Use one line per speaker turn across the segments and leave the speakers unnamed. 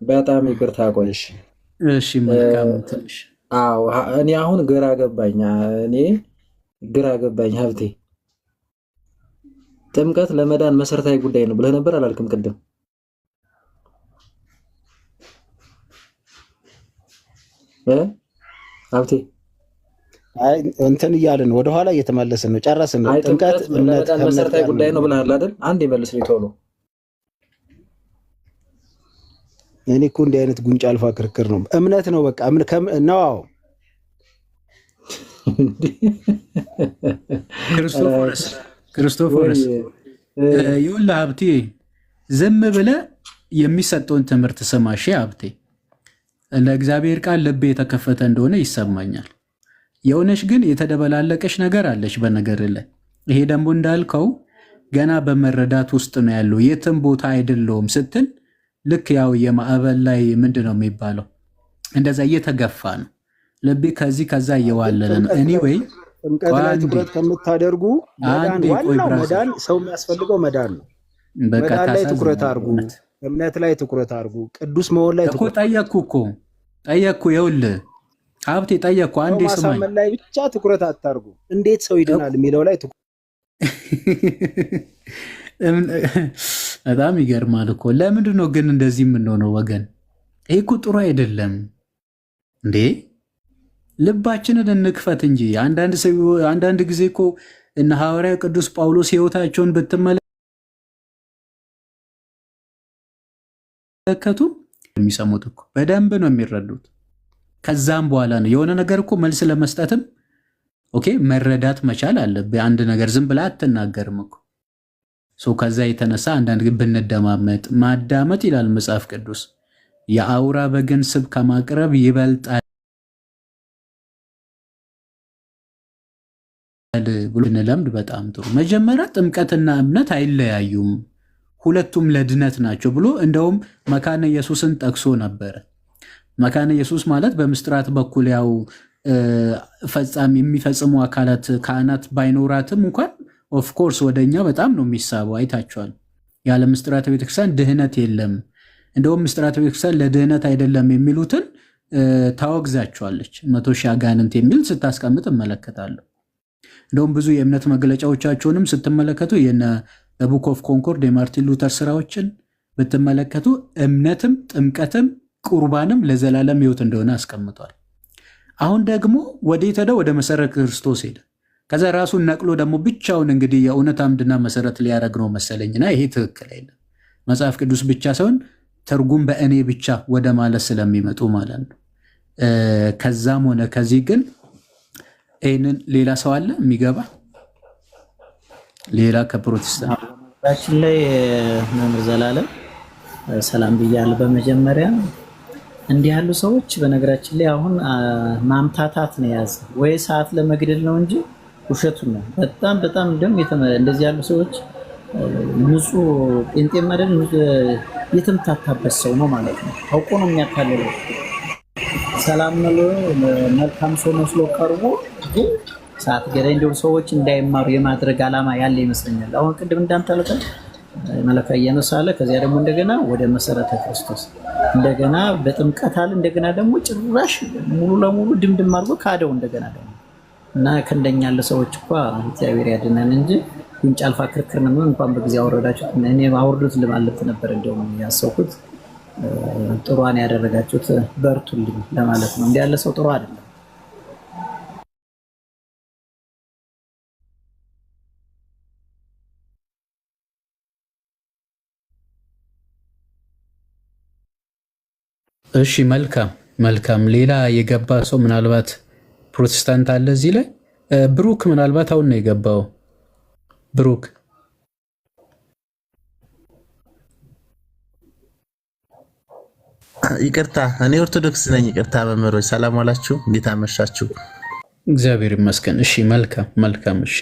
በጣም ይቅርታ ቆይሽ።
እሺ መልካም ትንሽ
አዎ እኔ አሁን ግራ ገባኝ። እኔ ግራ ገባኝ ሀብቴ። ጥምቀት ለመዳን መሰረታዊ ጉዳይ ነው ብለህ ነበር አላልክም ቅድም? ሀብቴ
እንትን እያልን ወደኋላ እየተመለስን ነው። ጨረስን ነው።
ጥምቀት ለመዳን መሰረታዊ ጉዳይ ነው ብለሃል አይደል? አንድ ይመልስ ነው ቶሎ።
እኔ እኮ እንዲህ አይነት ጉንጭ አልፋ ክርክር ነው። እምነት ነው በቃ ነው።
ክርስቶፎርስ ይኸውልህ ሀብቴ፣ ዝም ብለህ የሚሰጠውን ትምህርት ስማ። እሺ ሀብቴ፣ ለእግዚአብሔር ቃል ልብ የተከፈተ እንደሆነ ይሰማኛል። የሆነች ግን የተደበላለቀች ነገር አለች በነገር ላይ። ይሄ ደግሞ እንዳልከው ገና በመረዳት ውስጥ ነው ያለው። የትም ቦታ አይደለውም ስትል ልክ ያው የማዕበል ላይ ምንድን ነው የሚባለው እንደዛ እየተገፋ ነው ልቤ ከዚህ ከዛ እየዋለለ ነው። ኤኒዌይ
ጥምቀት ላይ ትኩረት ከምታደርጉ ዋናው መዳን ሰው የሚያስፈልገው መዳን ነው። መዳን ላይ ትኩረት አድርጉ፣ እምነት ላይ ትኩረት አድርጉ፣ ቅዱስ መሆን ላይ ትኩረት
ጠየቅኩ። ይኸውልህ ሀብቴ ጠየቅኩ። አንዴ ስማኝ።
ማሳመን ላይ ብቻ ትኩረት አታርጉ። እንዴት ሰው ይድናል የሚለው ላይ
በጣም ይገርማል እኮ። ለምንድን ነው ግን እንደዚህ የምንሆነው ወገን? ይህ እኮ ጥሩ አይደለም እንዴ። ልባችንን እንክፈት እንጂ። አንዳንድ ጊዜ እኮ እነ ሐዋርያ ቅዱስ ጳውሎስ ሕይወታቸውን ብትመለከቱ የሚሰሙት እኮ በደንብ ነው የሚረዱት። ከዛም በኋላ ነው የሆነ ነገር እኮ መልስ ለመስጠትም ኦኬ መረዳት መቻል አለብህ። አንድ ነገር ዝም ብላ አትናገርም እኮ ሰው። ከዛ የተነሳ አንዳንድ ግን ብንደማመጥ፣ ማዳመጥ ይላል መጽሐፍ ቅዱስ የአውራ በግን ስብ ከማቅረብ ይበልጣል ብሎ ብንለምድ በጣም ጥሩ። መጀመሪያ ጥምቀትና እምነት አይለያዩም፣ ሁለቱም ለድነት ናቸው ብሎ እንደውም መካነ ኢየሱስን ጠቅሶ ነበረ። መካነ ኢየሱስ ማለት በምስጢራት በኩል ያው የሚፈጽሙ አካላት ካህናት ባይኖራትም እንኳን ኦፍኮርስ ወደኛ በጣም ነው የሚሳበው። አይታችኋል። ያለ ምስጢራተ ቤተክርስቲያን ድህነት የለም። እንደውም ምስጢራተ ቤተክርስቲያን ለድህነት አይደለም የሚሉትን ታወግዛቸዋለች። 100 ሺህ አጋንንት የሚል ስታስቀምጥ እመለከታለሁ። እንደውም ብዙ የእምነት መግለጫዎቻቸውንም ስትመለከቱ የነ ቡክ ኦፍ ኮንኮርድ የማርቲን ሉተር ስራዎችን ብትመለከቱ እምነትም ጥምቀትም ቁርባንም ለዘላለም ሕይወት እንደሆነ አስቀምጧል። አሁን ደግሞ ወዴት ሄደ? ወደ መሰረተ ክርስቶስ ሄደ። ከዛ ራሱን ነቅሎ ደግሞ ብቻውን እንግዲህ የእውነት አምድና መሰረት ሊያደርግ ነው መሰለኝና ይሄ ትክክል አይደለም። መጽሐፍ ቅዱስ ብቻ ሳይሆን ትርጉም በእኔ ብቻ ወደ ማለት ስለሚመጡ ማለት ነው። ከዛም ሆነ ከዚህ ግን ይህንን ሌላ ሰው አለ የሚገባ ሌላ ከፕሮቴስታንት
ላይ መምህር ዘላለም ሰላም ብያለሁ። በመጀመሪያ እንዲህ ያሉ ሰዎች በነገራችን ላይ አሁን ማምታታት ነው የያዘ ወይ ሰዓት ለመግደል ነው እንጂ ውሸቱን ነው። በጣም እንደዚህ ያሉ ሰዎች ንጹህ ጴንጤ ማደል የተምታታበት ሰው ነው ማለት ነው። አውቆ ነው የሚያታልለው። ሰላም ነው መልካም ሰው መስሎ ቀርቦ ግን ሰዓት ገዳይ እንደው ሰዎች እንዳይማሩ የማድረግ ዓላማ ያለ ይመስለኛል። አሁን ቅድም እንዳንተለቀ መለካ እየነሳለ ከዚያ ደግሞ እንደገና ወደ መሰረተ ክርስቶስ እንደገና በጥምቀት አለ እንደገና ደግሞ ጭራሽ ሙሉ ለሙሉ ድምድም አድርጎ ካደው እንደገና ደግሞ እና ከእንደኛ ያለ ሰዎች እግዚአብሔር ያድነን እንጂ ጉንጭ አልፋ ክርክር ነው። እንኳን በጊዜ አወረዳችሁት እኔ አወርዱት ለማለት ነበር እንደውም ያሰብኩት። ጥሩዋን ያደረጋችሁት በርቱልኝ ለማለት ነው። እንዲህ ያለ ሰው ጥሩ አይደለም።
እሺ መልካም። ሌላ የገባ ሰው ምናልባት ፕሮቴስታንት አለ እዚህ ላይ? ብሩክ ምናልባት አሁን ነው የገባው። ብሩክ
ይቅርታ፣ እኔ ኦርቶዶክስ ነኝ። ይቅርታ መምህሮች፣ ሰላም ዋላችሁ? እንዴት አመሻችሁ?
እግዚአብሔር ይመስገን። እሺ መልካም። እሺ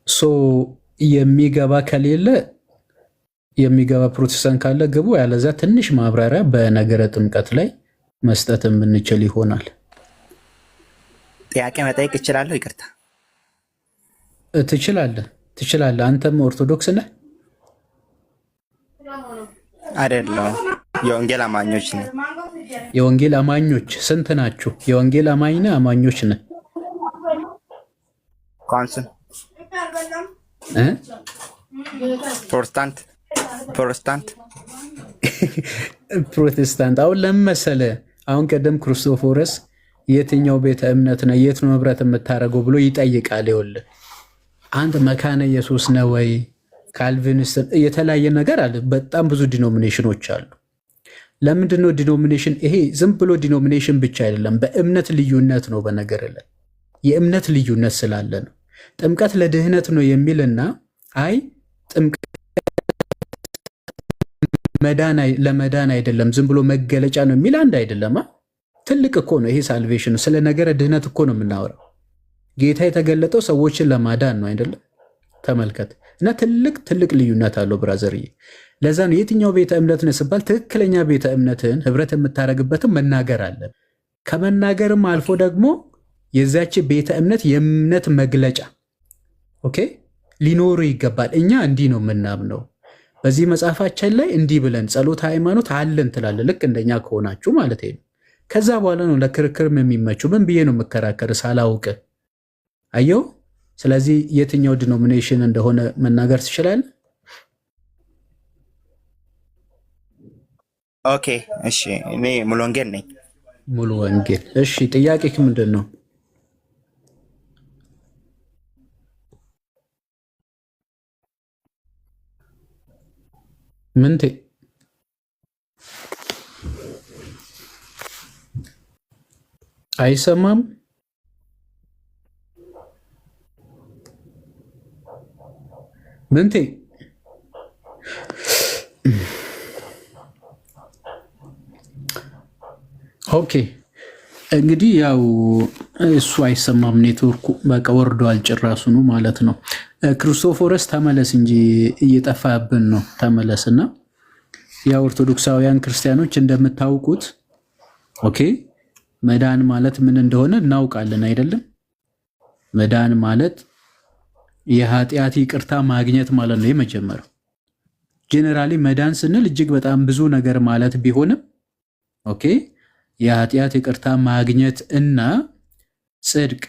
ሶ የሚገባ ከሌለ የሚገባ ፕሮቴስታንት ካለ ግቡ፣ ያለዛ ትንሽ ማብራሪያ በነገረ ጥምቀት ላይ መስጠት የምንችል ይሆናል።
ጥያቄ መጠየቅ እችላለሁ? ይቅርታ።
ትችላለህ። አንተም ኦርቶዶክስ ነህ?
አይደለም። የወንጌል አማኞች ነን።
የወንጌል አማኞች ስንት ናችሁ? የወንጌል አማኝ ነህ? አማኞች ነህ?
ኳንስን ፕሮቴስታንት
ፕሮቴስታንት። አሁን ለምን መሰለህ? አሁን ቀደም ክርስቶፎረስ የትኛው ቤተ እምነት ነው የት ነው ህብረት የምታደርገው ብሎ ይጠይቃል። ይኸውልህ አንተ መካነ ኢየሱስ ነው ወይ ካልቪኒስት የተለያየ ነገር አለ። በጣም ብዙ ዲኖሚኔሽኖች አሉ። ለምንድን ነው ዲኖሚኔሽን? ይሄ ዝም ብሎ ዲኖሚኔሽን ብቻ አይደለም፣ በእምነት ልዩነት ነው። በነገር ላይ የእምነት ልዩነት ስላለ ነው። ጥምቀት ለድህነት ነው የሚልና አይ ጥምቀት ለመዳን አይደለም ዝም ብሎ መገለጫ ነው የሚል አንድ አይደለም። ትልቅ እኮ ነው ይሄ ሳልቬሽን። ስለ ነገረ ድህነት እኮ ነው የምናወራው። ጌታ የተገለጠው ሰዎችን ለማዳን ነው አይደለም? ተመልከት። እና ትልቅ ልዩነት አለው ብራዘርዬ። ለዛ ነው የትኛው ቤተ እምነት ነው ሲባል ትክክለኛ ቤተ እምነትህን ህብረት የምታደርግበትም መናገር አለ። ከመናገርም አልፎ ደግሞ የዛች ቤተ እምነት የእምነት መግለጫ ኦኬ ሊኖሩ ይገባል። እኛ እንዲህ ነው የምናምነው፣ በዚህ መጽሐፋችን ላይ እንዲህ ብለን ጸሎት ሃይማኖት አለን ትላለህ። ልክ እንደኛ ከሆናችሁ ማለት ነው። ከዛ በኋላ ነው ለክርክርም የሚመቹ። ምን ብዬ ነው የምከራከር ሳላውቅ? አየው። ስለዚህ የትኛው ዲኖሚኔሽን እንደሆነ መናገር ትችላለህ?
ኦኬ እሺ፣ እኔ ሙሉ ወንጌል ነኝ።
ሙሉ ወንጌል። እሺ፣ ጥያቄህ ምንድን ነው? ምንቴ አይሰማም? ምንቴ ኦኬ። እንግዲህ ያው እሱ አይሰማም፣ ኔትወርኩ በቃ ወርዷል ጭራሱኑ ማለት ነው። ክርስቶፎረስ ተመለስ እንጂ እየጠፋብን ነው። ተመለስና ያው ኦርቶዶክሳውያን ክርስቲያኖች እንደምታውቁት ኦኬ መዳን ማለት ምን እንደሆነ እናውቃለን አይደለም? መዳን ማለት የኃጢአት ይቅርታ ማግኘት ማለት ነው። የመጀመሪያው ጄኔራሊ መዳን ስንል እጅግ በጣም ብዙ ነገር ማለት ቢሆንም ኦኬ የኃጢአት ይቅርታ ማግኘት እና ጽድቅ፣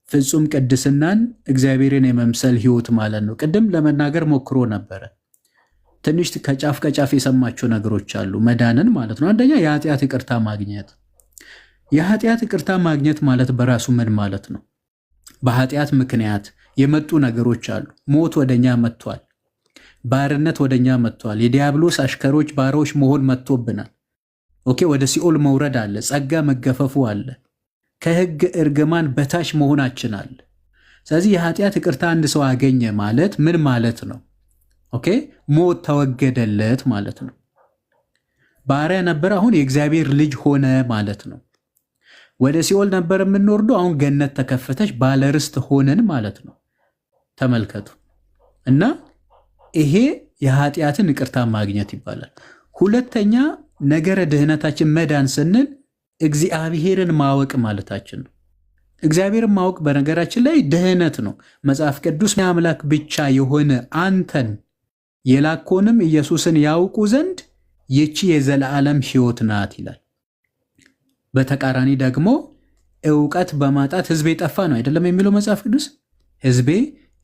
ፍጹም ቅድስናን፣ እግዚአብሔርን የመምሰል ህይወት ማለት ነው። ቅድም ለመናገር ሞክሮ ነበረ። ትንሽ ከጫፍ ከጫፍ የሰማቸው ነገሮች አሉ። መዳንን ማለት ነው። አንደኛ የኃጢአት ይቅርታ ማግኘት። የኃጢአት ይቅርታ ማግኘት ማለት በራሱ ምን ማለት ነው? በኃጢአት ምክንያት የመጡ ነገሮች አሉ። ሞት ወደኛ መጥቷል። ባርነት ወደኛ መጥቷል። የዲያብሎስ አሽከሮች ባሮች መሆን መጥቶብናል። ኦኬ ወደ ሲኦል መውረድ አለ። ጸጋ መገፈፉ አለ። ከህግ እርግማን በታች መሆናችን አለ። ስለዚህ የኃጢአት ይቅርታ አንድ ሰው አገኘ ማለት ምን ማለት ነው? ኦኬ ሞት ተወገደለት ማለት ነው። ባሪያ ነበር፣ አሁን የእግዚአብሔር ልጅ ሆነ ማለት ነው። ወደ ሲኦል ነበር የምንወርደው፣ አሁን ገነት ተከፈተች፣ ባለርስት ሆነን ማለት ነው። ተመልከቱ። እና ይሄ የኃጢአትን ይቅርታ ማግኘት ይባላል። ሁለተኛ ነገረ ድህነታችን መዳን ስንል እግዚአብሔርን ማወቅ ማለታችን ነው። እግዚአብሔርን ማወቅ በነገራችን ላይ ድህነት ነው። መጽሐፍ ቅዱስ አምላክ ብቻ የሆነ አንተን የላኮንም ኢየሱስን ያውቁ ዘንድ ይቺ የዘላለም ሕይወት ናት ይላል። በተቃራኒ ደግሞ ዕውቀት በማጣት ሕዝቤ ጠፋ ነው አይደለም የሚለው መጽሐፍ ቅዱስ። ሕዝቤ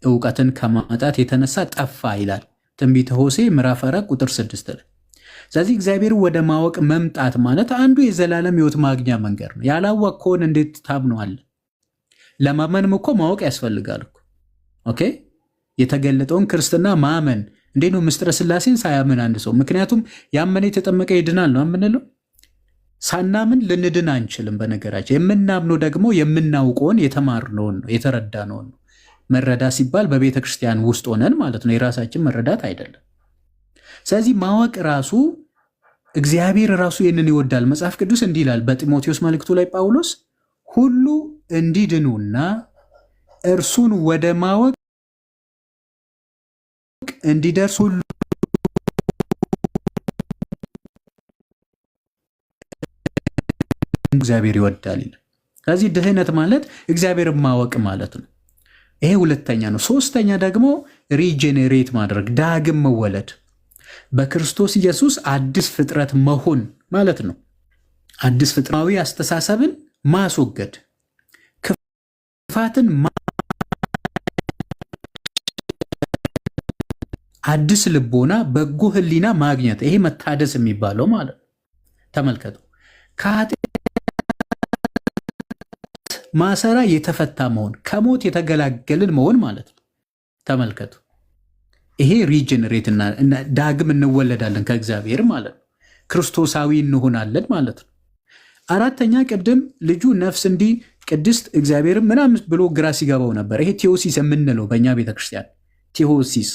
ዕውቀትን ከማጣት የተነሳ ጠፋ ይላል ትንቢተ ሆሴዕ ምዕራፍ 4 ቁጥር 6 ላይ። ስለዚህ እግዚአብሔር ወደ ማወቅ መምጣት ማለት አንዱ የዘላለም ሕይወት ማግኛ መንገድ ነው። ያላወቅከውን እንዴት ታምነዋለህ? ለማመንም እኮ ማወቅ ያስፈልጋል እኮ። ኦኬ የተገለጠውን ክርስትና ማመን እንዴት ነው? ምስጢረ ሥላሴን ሳያምን አንድ ሰው፣ ምክንያቱም ያመነ የተጠመቀ ይድናል ነው የምንለው። ሳናምን ልንድን አንችልም። በነገራችን የምናምነው ደግሞ የምናውቀውን የተማርነውን ነው የተረዳነውን ነው። መረዳ ሲባል በቤተ ክርስቲያን ውስጥ ሆነን ማለት ነው፣ የራሳችን መረዳት አይደለም። ስለዚህ ማወቅ ራሱ እግዚአብሔር ራሱ ይህንን ይወዳል። መጽሐፍ ቅዱስ እንዲህ ይላል በጢሞቴዎስ መልእክቱ ላይ ጳውሎስ ሁሉ እንዲድኑና እርሱን ወደ ማወቅ እንዲደርሱ ሁሉ እግዚአብሔር ይወዳል ይላል። ስለዚህ ድህነት ማለት እግዚአብሔርን ማወቅ ማለት ነው። ይሄ ሁለተኛ ነው። ሶስተኛ ደግሞ ሪጄኔሬት ማድረግ ዳግም መወለድ። በክርስቶስ ኢየሱስ አዲስ ፍጥረት መሆን ማለት ነው። አዲስ ፍጥራዊ አስተሳሰብን ማስወገድ፣ ክፋትን አዲስ ልቦና፣ በጎ ህሊና ማግኘት፣ ይሄ መታደስ የሚባለው ማለት ነው። ተመልከቱ፣ ከኃጢአት ማሰራ የተፈታ መሆን፣ ከሞት የተገላገልን መሆን ማለት ነው። ተመልከቱ፣ ይሄ ሪጀነሬት እና ዳግም እንወለዳለን ከእግዚአብሔር ማለት ነው። ክርስቶሳዊ እንሆናለን ማለት ነው። አራተኛ ቅድም ልጁ ነፍስ እንዲህ ቅድስት እግዚአብሔር ምናምን ብሎ ግራ ሲገባው ነበር። ይሄ ቴዎሲስ የምንለው በእኛ ቤተክርስቲያን ቴዎሲስ፣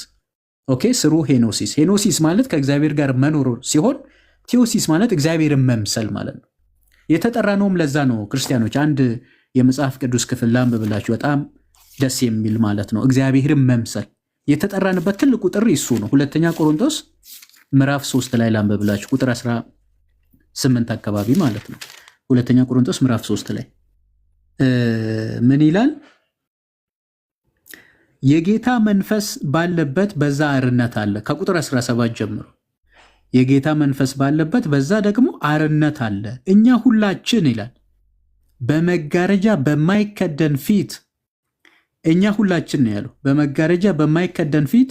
ኦኬ፣ ስሩ ሄኖሲስ። ሄኖሲስ ማለት ከእግዚአብሔር ጋር መኖር ሲሆን ቴዎሲስ ማለት እግዚአብሔርን መምሰል ማለት ነው። የተጠራ ነውም ለዛ ነው። ክርስቲያኖች አንድ የመጽሐፍ ቅዱስ ክፍል ላንብብላችሁ፣ በጣም ደስ የሚል ማለት ነው። እግዚአብሔርን መምሰል የተጠራንበት ትልቁ ጥሪ እሱ ነው። ሁለተኛ ቆሮንቶስ ምዕራፍ 3 ላይ ላንብብላችሁ ቁጥር 18 አካባቢ ማለት ነው። ሁለተኛ ቆሮንቶስ ምዕራፍ 3 ላይ ምን ይላል? የጌታ መንፈስ ባለበት በዛ አርነት አለ። ከቁጥር 17 ጀምሮ የጌታ መንፈስ ባለበት በዛ ደግሞ አርነት አለ። እኛ ሁላችን ይላል በመጋረጃ በማይከደን ፊት፣ እኛ ሁላችን ነው ያለው፣ በመጋረጃ በማይከደን ፊት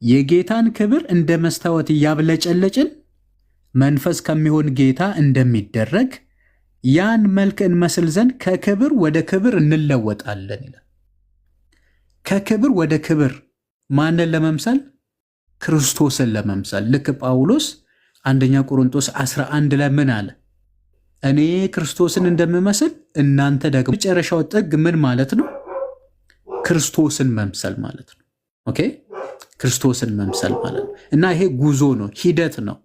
የጌታን ክብር እንደ መስታወት እያብለጨለጭን መንፈስ ከሚሆን ጌታ እንደሚደረግ ያን መልክ እንመስል ዘንድ ከክብር ወደ ክብር እንለወጣለን ይላል። ከክብር ወደ ክብር ማንን ለመምሰል? ክርስቶስን ለመምሰል። ልክ ጳውሎስ አንደኛ ቆሮንቶስ 11 ላይ ምን አለ? እኔ ክርስቶስን እንደምመስል እናንተ ደግሞ። መጨረሻው ጥግ ምን ማለት ነው? ክርስቶስን መምሰል ማለት ነው። ኦኬ፣ ክርስቶስን መምሰል ማለት ነው። እና ይሄ ጉዞ ነው፣ ሂደት ነው፣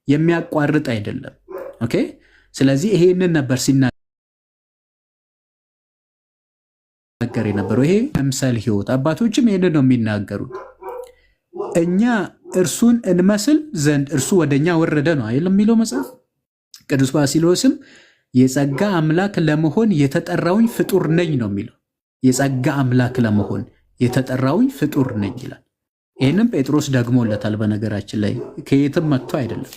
የሚያቋርጥ አይደለም። ኦኬ፣ ስለዚህ ይሄንን ነበር ሲናገር የነበረው። ይሄ መምሰል ህይወት፣ አባቶችም ይሄንን ነው የሚናገሩት። እኛ እርሱን እንመስል ዘንድ እርሱ ወደኛ ወረደ ነው አይደል የሚለው መጽሐፍ። ቅዱስ ባሲሎስም የጸጋ አምላክ ለመሆን የተጠራውኝ ፍጡር ነኝ ነው የሚለው። የጸጋ አምላክ ለመሆን የተጠራውኝ ፍጡር ነኝ ይላል። ይህንም ጴጥሮስ ደግሞለታል። በነገራችን ላይ ከየትም መጥቶ አይደለም፣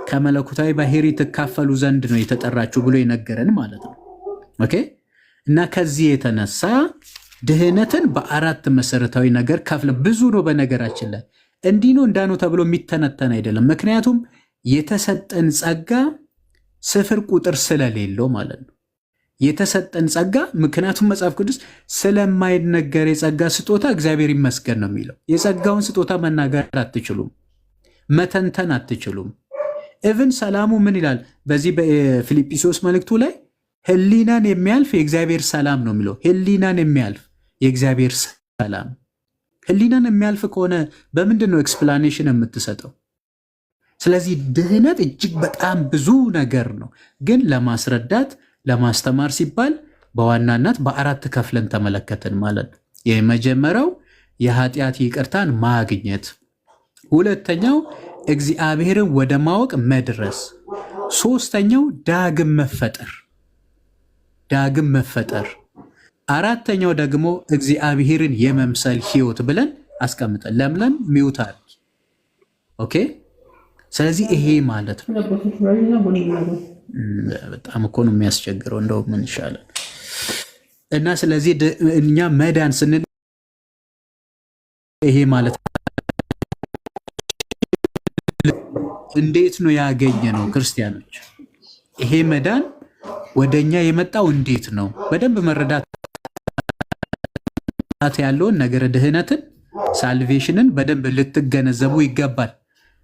ከመለኮታዊ ባህሪ ትካፈሉ ዘንድ ነው የተጠራችሁ ብሎ የነገረን ማለት ነው። ኦኬ። እና ከዚህ የተነሳ ድህነትን በአራት መሰረታዊ ነገር ከፍለ ብዙ ነው። በነገራችን ላይ እንዲህ ነው እንዳኑ ተብሎ የሚተነተን አይደለም። ምክንያቱም የተሰጠን ጸጋ ስፍር ቁጥር ስለሌለው ማለት ነው። የተሰጠን ጸጋ፣ ምክንያቱም መጽሐፍ ቅዱስ ስለማይነገር የጸጋ ስጦታ እግዚአብሔር ይመስገን ነው የሚለው። የጸጋውን ስጦታ መናገር አትችሉም፣ መተንተን አትችሉም። ኢቭን ሰላሙ ምን ይላል? በዚህ በፊልጵስዩስ መልእክቱ ላይ ህሊናን የሚያልፍ የእግዚአብሔር ሰላም ነው የሚለው። ህሊናን የሚያልፍ የእግዚአብሔር ሰላም። ህሊናን የሚያልፍ ከሆነ በምንድን ነው ኤክስፕላኔሽን የምትሰጠው? ስለዚህ ድህነት እጅግ በጣም ብዙ ነገር ነው፣ ግን ለማስረዳት ለማስተማር ሲባል በዋናነት በአራት ከፍለን ተመለከትን ማለት ነው። የመጀመሪያው የኃጢአት ይቅርታን ማግኘት፣ ሁለተኛው እግዚአብሔርን ወደ ማወቅ መድረስ፣ ሶስተኛው ዳግም መፈጠር፣ አራተኛው ደግሞ እግዚአብሔርን የመምሰል ህይወት ብለን አስቀምጠን ለምለም ሚውታል። ኦኬ። ስለዚህ ይሄ ማለት ነው። በጣም እኮ ነው የሚያስቸግረው። እንደው ምን ይሻላል? እና ስለዚህ እኛ መዳን ስንል ይሄ ማለት እንዴት ነው ያገኘ ነው? ክርስቲያኖች ይሄ መዳን ወደኛ የመጣው እንዴት ነው? በደንብ መረዳት ያለውን ነገረ ድህነትን ሳልቬሽንን በደንብ ልትገነዘቡ ይገባል።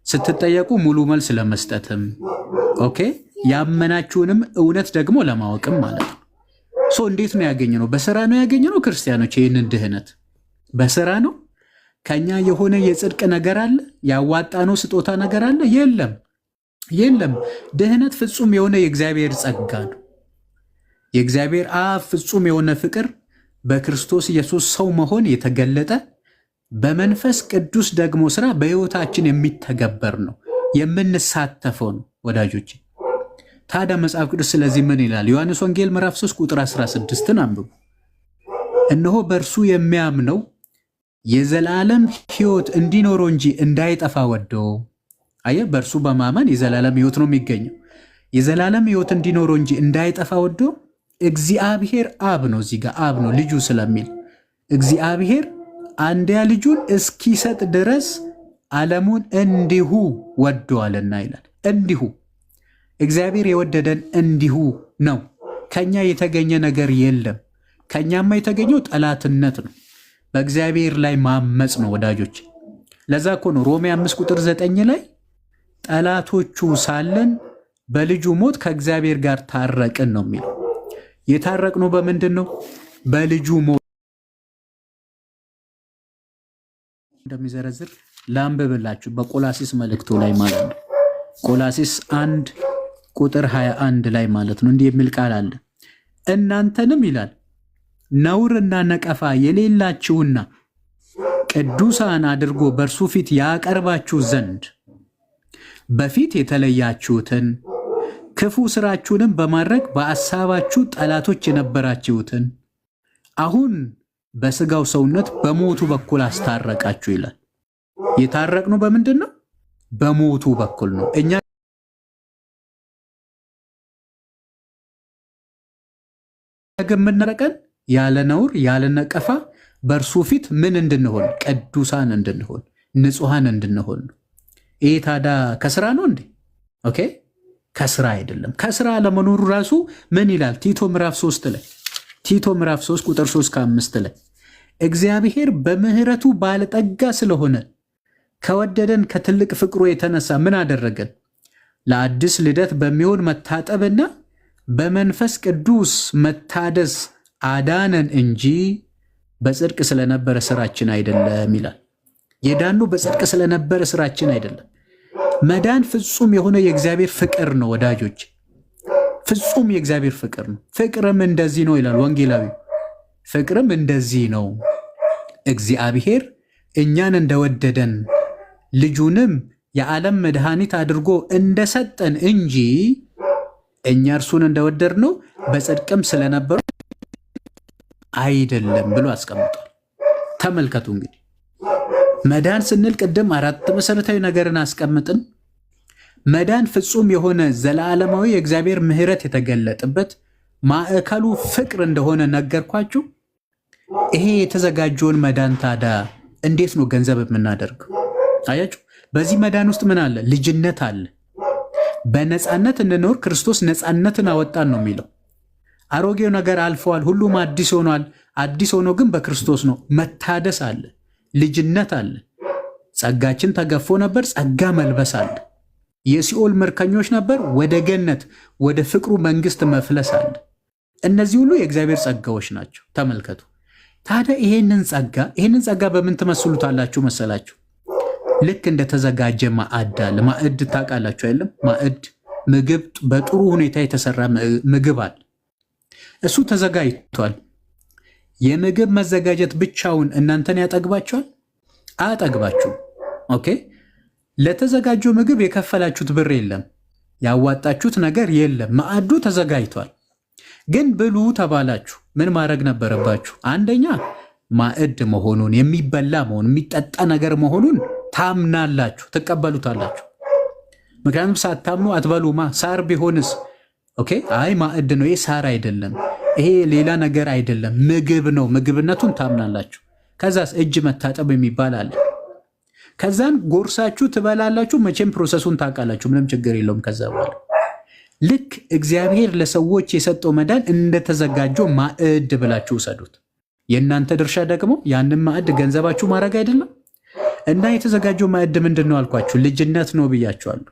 ስትጠየቁ ሙሉ መልስ ለመስጠትም ኦኬ፣ ያመናችሁንም እውነት ደግሞ ለማወቅም ማለት ነው። እንዴት ነው ያገኘነው? በስራ ነው ያገኘነው። ክርስቲያኖች ይህንን ድህነት በስራ ነው? ከኛ የሆነ የጽድቅ ነገር አለ? ያዋጣነው ስጦታ ነገር አለ? የለም። ድህነት ፍጹም የሆነ የእግዚአብሔር ጸጋ ነው። የእግዚአብሔር አብ ፍጹም የሆነ ፍቅር በክርስቶስ ኢየሱስ ሰው መሆን የተገለጠ በመንፈስ ቅዱስ ደግሞ ስራ በህይወታችን የሚተገበር ነው፣ የምንሳተፈው ነው። ወዳጆች ታዲያ መጽሐፍ ቅዱስ ስለዚህ ምን ይላል? ዮሐንስ ወንጌል ምዕራፍ 3 ቁጥር 16ን አንብቡ። እነሆ በእርሱ የሚያምነው የዘላለም ህይወት እንዲኖረው እንጂ እንዳይጠፋ ወዶ አየ በእርሱ በማመን የዘላለም ሕይወት ነው የሚገኘው። የዘላለም ሕይወት እንዲኖረው እንጂ እንዳይጠፋ ወዶ እግዚአብሔር አብ ነው። እዚህ ጋር አብ ነው ልጁ ስለሚል እግዚአብሔር አንድያ ልጁን እስኪሰጥ ድረስ ዓለሙን እንዲሁ ወዶአልና ይላል። እንዲሁ እግዚአብሔር የወደደን እንዲሁ ነው። ከኛ የተገኘ ነገር የለም። ከኛማ የተገኘው ጠላትነት ነው፣ በእግዚአብሔር ላይ ማመፅ ነው ወዳጆች። ለዛ እኮ ነው ሮሜ 5:9 ላይ ጠላቶቹ ሳለን በልጁ ሞት ከእግዚአብሔር ጋር ታረቅን ነው የሚለው። የታረቅነው በምንድን ነው? በልጁ ሞት። እንደሚዘረዝር ላንብብላችሁ በቆላሲስ መልእክቱ ላይ ማለት ነው። ቆላሲስ 1:21 ላይ ማለት ነው። እንዲህ የሚል ቃል አለ። እናንተንም ይላል ነውርና ነቀፋ የሌላችሁና ቅዱሳን አድርጎ በእርሱ ፊት ያቀርባችሁ ዘንድ በፊት የተለያችሁትን ክፉ ስራችሁንም በማድረግ በአሳባችሁ ጠላቶች የነበራችሁትን አሁን በስጋው ሰውነት በሞቱ በኩል አስታረቃችሁ ይላል። የታረቅነው በምንድን ነው? በሞቱ በኩል ነው። እኛ የምናረቀን ያለ ነውር ያለ ነቀፋ በእርሱ ፊት ምን እንድንሆን? ቅዱሳን እንድንሆን፣ ንጹሐን እንድንሆን ነው። ይህ ታዲያ ከስራ ነው እንዴ? ኦኬ፣ ከስራ አይደለም። ከስራ ለመኖሩ ራሱ ምን ይላል? ቲቶ ምዕራፍ 3 ላይ ቲቶ ምዕራፍ 3 ቁጥር 3-5 ላይ እግዚአብሔር በምህረቱ ባለጠጋ ስለሆነ ከወደደን ከትልቅ ፍቅሩ የተነሳ ምን አደረገን? ለአዲስ ልደት በሚሆን መታጠብና በመንፈስ ቅዱስ መታደስ አዳነን እንጂ በጽድቅ ስለነበረ ስራችን አይደለም ይላል። የዳኑ በጽድቅ ስለነበረ ስራችን አይደለም። መዳን ፍጹም የሆነ የእግዚአብሔር ፍቅር ነው ወዳጆች፣ ፍጹም የእግዚአብሔር ፍቅር ነው። ፍቅርም እንደዚህ ነው ይላል ወንጌላዊ። ፍቅርም እንደዚህ ነው እግዚአብሔር እኛን እንደወደደን ልጁንም የዓለም መድኃኒት አድርጎ እንደሰጠን እንጂ እኛ እርሱን እንደወደድ ነው በጽድቅም ስለነበሩ አይደለም ብሎ አስቀምጧል። ተመልከቱ እንግዲህ መዳን ስንል ቅድም 4 መሰረታዊ ነገርን አስቀምጥን። መዳን ፍጹም የሆነ ዘላለማዊ የእግዚአብሔር ምሕረት የተገለጠበት ማዕከሉ ፍቅር እንደሆነ ነገርኳችሁ። ይሄ የተዘጋጀውን መዳን ታዲያ እንዴት ነው ገንዘብ የምናደርገው? አያችሁ፣ በዚህ መዳን ውስጥ ምን አለ? ልጅነት አለ። በነፃነት እንኖር ክርስቶስ ነፃነትን አወጣን ነው የሚለው። አሮጌው ነገር አልፈዋል፣ ሁሉም አዲስ ሆኗል። አዲስ ሆኖ ግን በክርስቶስ ነው። መታደስ አለ፣ ልጅነት አለ። ጸጋችን ተገፎ ነበር፣ ጸጋ መልበስ አለ። የሲኦል ምርኮኞች ነበር፣ ወደ ገነት ወደ ፍቅሩ መንግስት መፍለስ አለ። እነዚህ ሁሉ የእግዚአብሔር ጸጋዎች ናቸው። ተመልከቱ ታዲያ ይሄንን ጸጋ በምን ትመስሉታላችሁ መሰላችሁ? ልክ እንደተዘጋጀ ማዕድ አለ። ማዕድ ታውቃላችሁ አይደለም? ማዕድ ምግብ፣ በጥሩ ሁኔታ የተሰራ ምግብ አለ። እሱ ተዘጋጅቷል። የምግብ መዘጋጀት ብቻውን እናንተን ያጠግባችኋል? አያጠግባችሁም። ኦኬ፣ ለተዘጋጀው ምግብ የከፈላችሁት ብር የለም፣ ያዋጣችሁት ነገር የለም። ማዕዱ ተዘጋጅቷል። ግን ብሉ ተባላችሁ። ምን ማድረግ ነበረባችሁ? አንደኛ ማዕድ መሆኑን፣ የሚበላ መሆኑን፣ የሚጠጣ ነገር መሆኑን ታምናላችሁ፣ ትቀበሉታላችሁ። ምክንያቱም ሳታምኑ አትበሉማ። ሳር ቢሆንስ? ኦኬ፣ አይ ማዕድ ነው፣ ይሄ ሳር አይደለም፣ ይሄ ሌላ ነገር አይደለም፣ ምግብ ነው፣ ምግብነቱን ታምናላችሁ። ከዛስ እጅ መታጠብ የሚባል አለ። ከዛን ጎርሳችሁ ትበላላችሁ። መቼም ፕሮሰሱን ታውቃላችሁ፣ ምንም ችግር የለውም። ከዛ በኋላ ልክ እግዚአብሔር ለሰዎች የሰጠው መዳን እንደተዘጋጀው ማዕድ ብላችሁ ውሰዱት። የእናንተ ድርሻ ደግሞ ያንን ማዕድ ገንዘባችሁ ማድረግ አይደለም። እና የተዘጋጀው ማዕድ ምንድን ነው አልኳችሁ? ልጅነት ነው ብያችኋለሁ።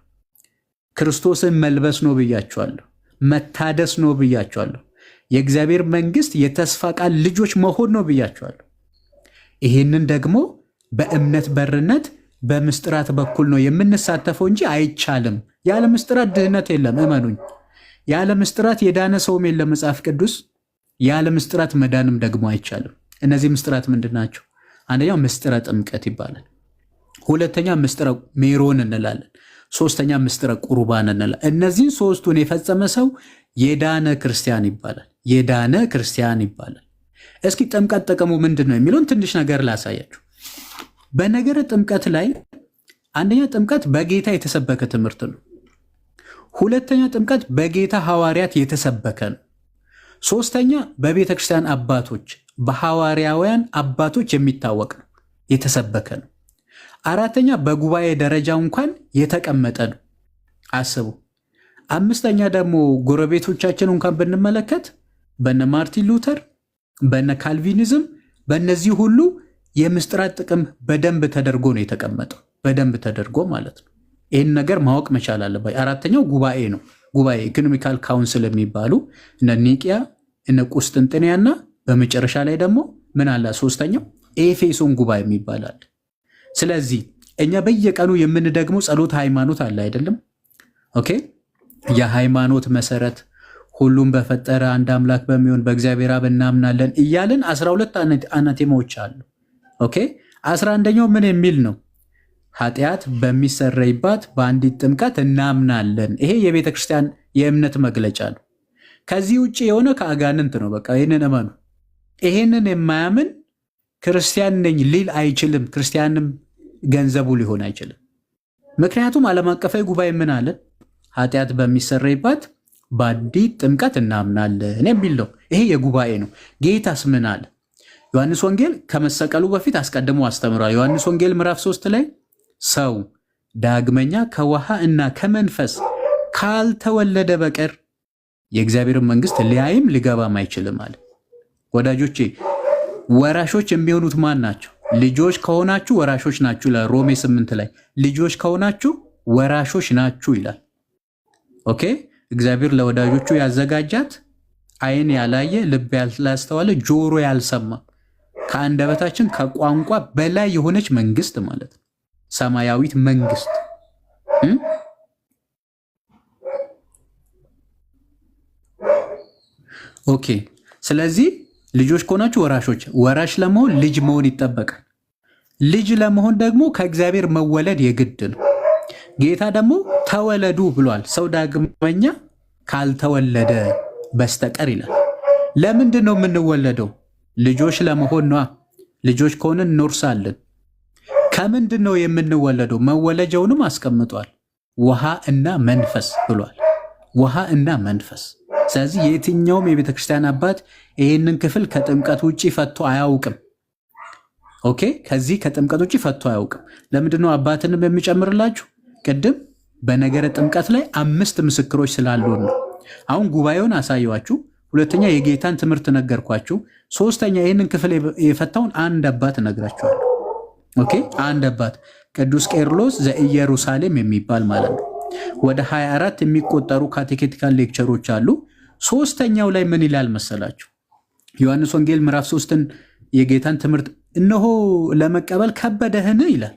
ክርስቶስን መልበስ ነው ብያችኋለሁ። መታደስ ነው ብያችኋለሁ። የእግዚአብሔር መንግስት የተስፋ ቃል ልጆች መሆን ነው ብያችኋለሁ። ይህንን ደግሞ በእምነት በርነት በምስጢራት በኩል ነው የምንሳተፈው እንጂ አይቻልም። ያለ ምስጢራት ድህነት የለም፣ እመኑኝ። ያለ ምስጢራት የዳነ ሰውም የለም መጽሐፍ ቅዱስ። ያለ ምስጢራት መዳንም ደግሞ አይቻልም። እነዚህ ምስጢራት ምንድን ናቸው? አንደኛው ምስጢረ ጥምቀት ይባላል። ሁለተኛ ምስጢረ ሜሮን እንላለን። ሶስተኛ ምስጢረ ቁርባን እንላለን። እነዚህን ሶስቱን የፈጸመ ሰው የዳነ ክርስቲያን ይባላል። የዳነ ክርስቲያን ይባላል። እስኪ ጥምቀት ጥቅሙ ምንድን ነው የሚለውን ትንሽ ነገር ላሳያችሁ። በነገረ ጥምቀት ላይ አንደኛ ጥምቀት በጌታ የተሰበከ ትምህርት ነው። ሁለተኛ ጥምቀት በጌታ ሐዋርያት የተሰበከ ነው። ሶስተኛ በቤተ ክርስቲያን አባቶች በሐዋርያውያን አባቶች የሚታወቅ ነው፣ የተሰበከ ነው። አራተኛ በጉባኤ ደረጃ እንኳን የተቀመጠ ነው። አስቡ። አምስተኛ ደግሞ ጎረቤቶቻችን እንኳን ብንመለከት በነ ማርቲን ሉተር በነ ካልቪኒዝም በእነዚህ ሁሉ የምስጢራት ጥቅም በደንብ ተደርጎ ነው የተቀመጠው። በደንብ ተደርጎ ማለት ነው። ይህን ነገር ማወቅ መቻል አለበት። አራተኛው ጉባኤ ነው። ጉባኤ ኢኮኖሚካል ካውንስል የሚባሉ እነ ኒቅያ እነ ቁስጥንጥንያና በመጨረሻ ላይ ደግሞ ምን አለ? ሶስተኛው ኤፌሶን ጉባኤ የሚባላል። ስለዚህ እኛ በየቀኑ የምንደግመው ጸሎት ሃይማኖት አለ አይደለም? ኦኬ። የሃይማኖት መሰረት ሁሉም በፈጠረ አንድ አምላክ በሚሆን በእግዚአብሔር አብ እናምናለን እያልን 12 አናቴማዎች አሉ። ኦኬ። 11ኛው ምን የሚል ነው? ኃጢአት በሚሰረይባት በአንዲት ጥምቀት እናምናለን። ይሄ የቤተ ክርስቲያን የእምነት መግለጫ ነው። ከዚህ ውጭ የሆነ ከአጋንንት ነው። በቃ ይህንን እመኑ። ይሄንን የማያምን ክርስቲያን ነኝ ሊል አይችልም። ክርስቲያንም ገንዘቡ ሊሆን አይችልም። ምክንያቱም ዓለም አቀፋዊ ጉባኤ ምን አለ? ኃጢአት በሚሰረይባት በአንዲት ጥምቀት እናምናለን የሚል ነው። ይሄ የጉባኤ ነው። ጌታስ ምን አለ? ዮሐንስ ወንጌል ከመሰቀሉ በፊት አስቀድሞ አስተምሯል። ዮሐንስ ወንጌል ምዕራፍ 3 ላይ ሰው ዳግመኛ ከውሃ እና ከመንፈስ ካልተወለደ በቀር የእግዚአብሔርን መንግስት ሊያይም ሊገባም አይችልም አለ። ወዳጆቼ ወራሾች የሚሆኑት ማን ናቸው? ልጆች ከሆናችሁ ወራሾች ናችሁ ይላል ሮሜ 8 ላይ። ልጆች ከሆናችሁ ወራሾች ናችሁ ይላል። ኦኬ። እግዚአብሔር ለወዳጆቹ ያዘጋጃት ዓይን ያላየ ልብ ያላስተዋለ ጆሮ ያልሰማ ከአንደበታችን ከቋንቋ በላይ የሆነች መንግስት ማለት ነው። ሰማያዊት መንግስት። ኦኬ። ስለዚህ ልጆች ከሆናችሁ ወራሾች። ወራሽ ለመሆን ልጅ መሆን ይጠበቃል። ልጅ ለመሆን ደግሞ ከእግዚአብሔር መወለድ የግድ ነው። ጌታ ደግሞ ተወለዱ ብሏል። ሰው ዳግመኛ ካልተወለደ በስተቀር ይላል። ለምንድን ነው የምንወለደው? ልጆች ለመሆን ነዋ። ልጆች ከሆንን እንወርሳለን። ከምንድን ነው የምንወለደው? መወለጃውንም አስቀምጧል። ውሃ እና መንፈስ ብሏል። ውሃ እና መንፈስ። ስለዚህ የትኛውም የቤተ ክርስቲያን አባት ይህንን ክፍል ከጥምቀት ውጭ ፈቶ አያውቅም። ኦኬ። ከዚህ ከጥምቀት ውጭ ፈቶ አያውቅም። ለምንድነው አባትንም የሚጨምርላችሁ? ቅድም በነገረ ጥምቀት ላይ 5 ምስክሮች ስላሉን ነው። አሁን ጉባኤውን አሳየዋችሁ። ሁለተኛ የጌታን ትምህርት ነገርኳችሁ። ሶስተኛ ይህንን ክፍል የፈታውን አንድ አባት እነግራችኋለሁ። ኦኬ። አንድ አባት ቅዱስ ቄርሎስ ዘኢየሩሳሌም የሚባል ማለት ነው። ወደ 24 የሚቆጠሩ ካቴኬቲካል ሌክቸሮች አሉ። ሶስተኛው ላይ ምን ይላል መሰላችሁ? ዮሐንስ ወንጌል ምዕራፍ 3ን የጌታን ትምህርት እነሆ ለመቀበል ከበደህን ይላል።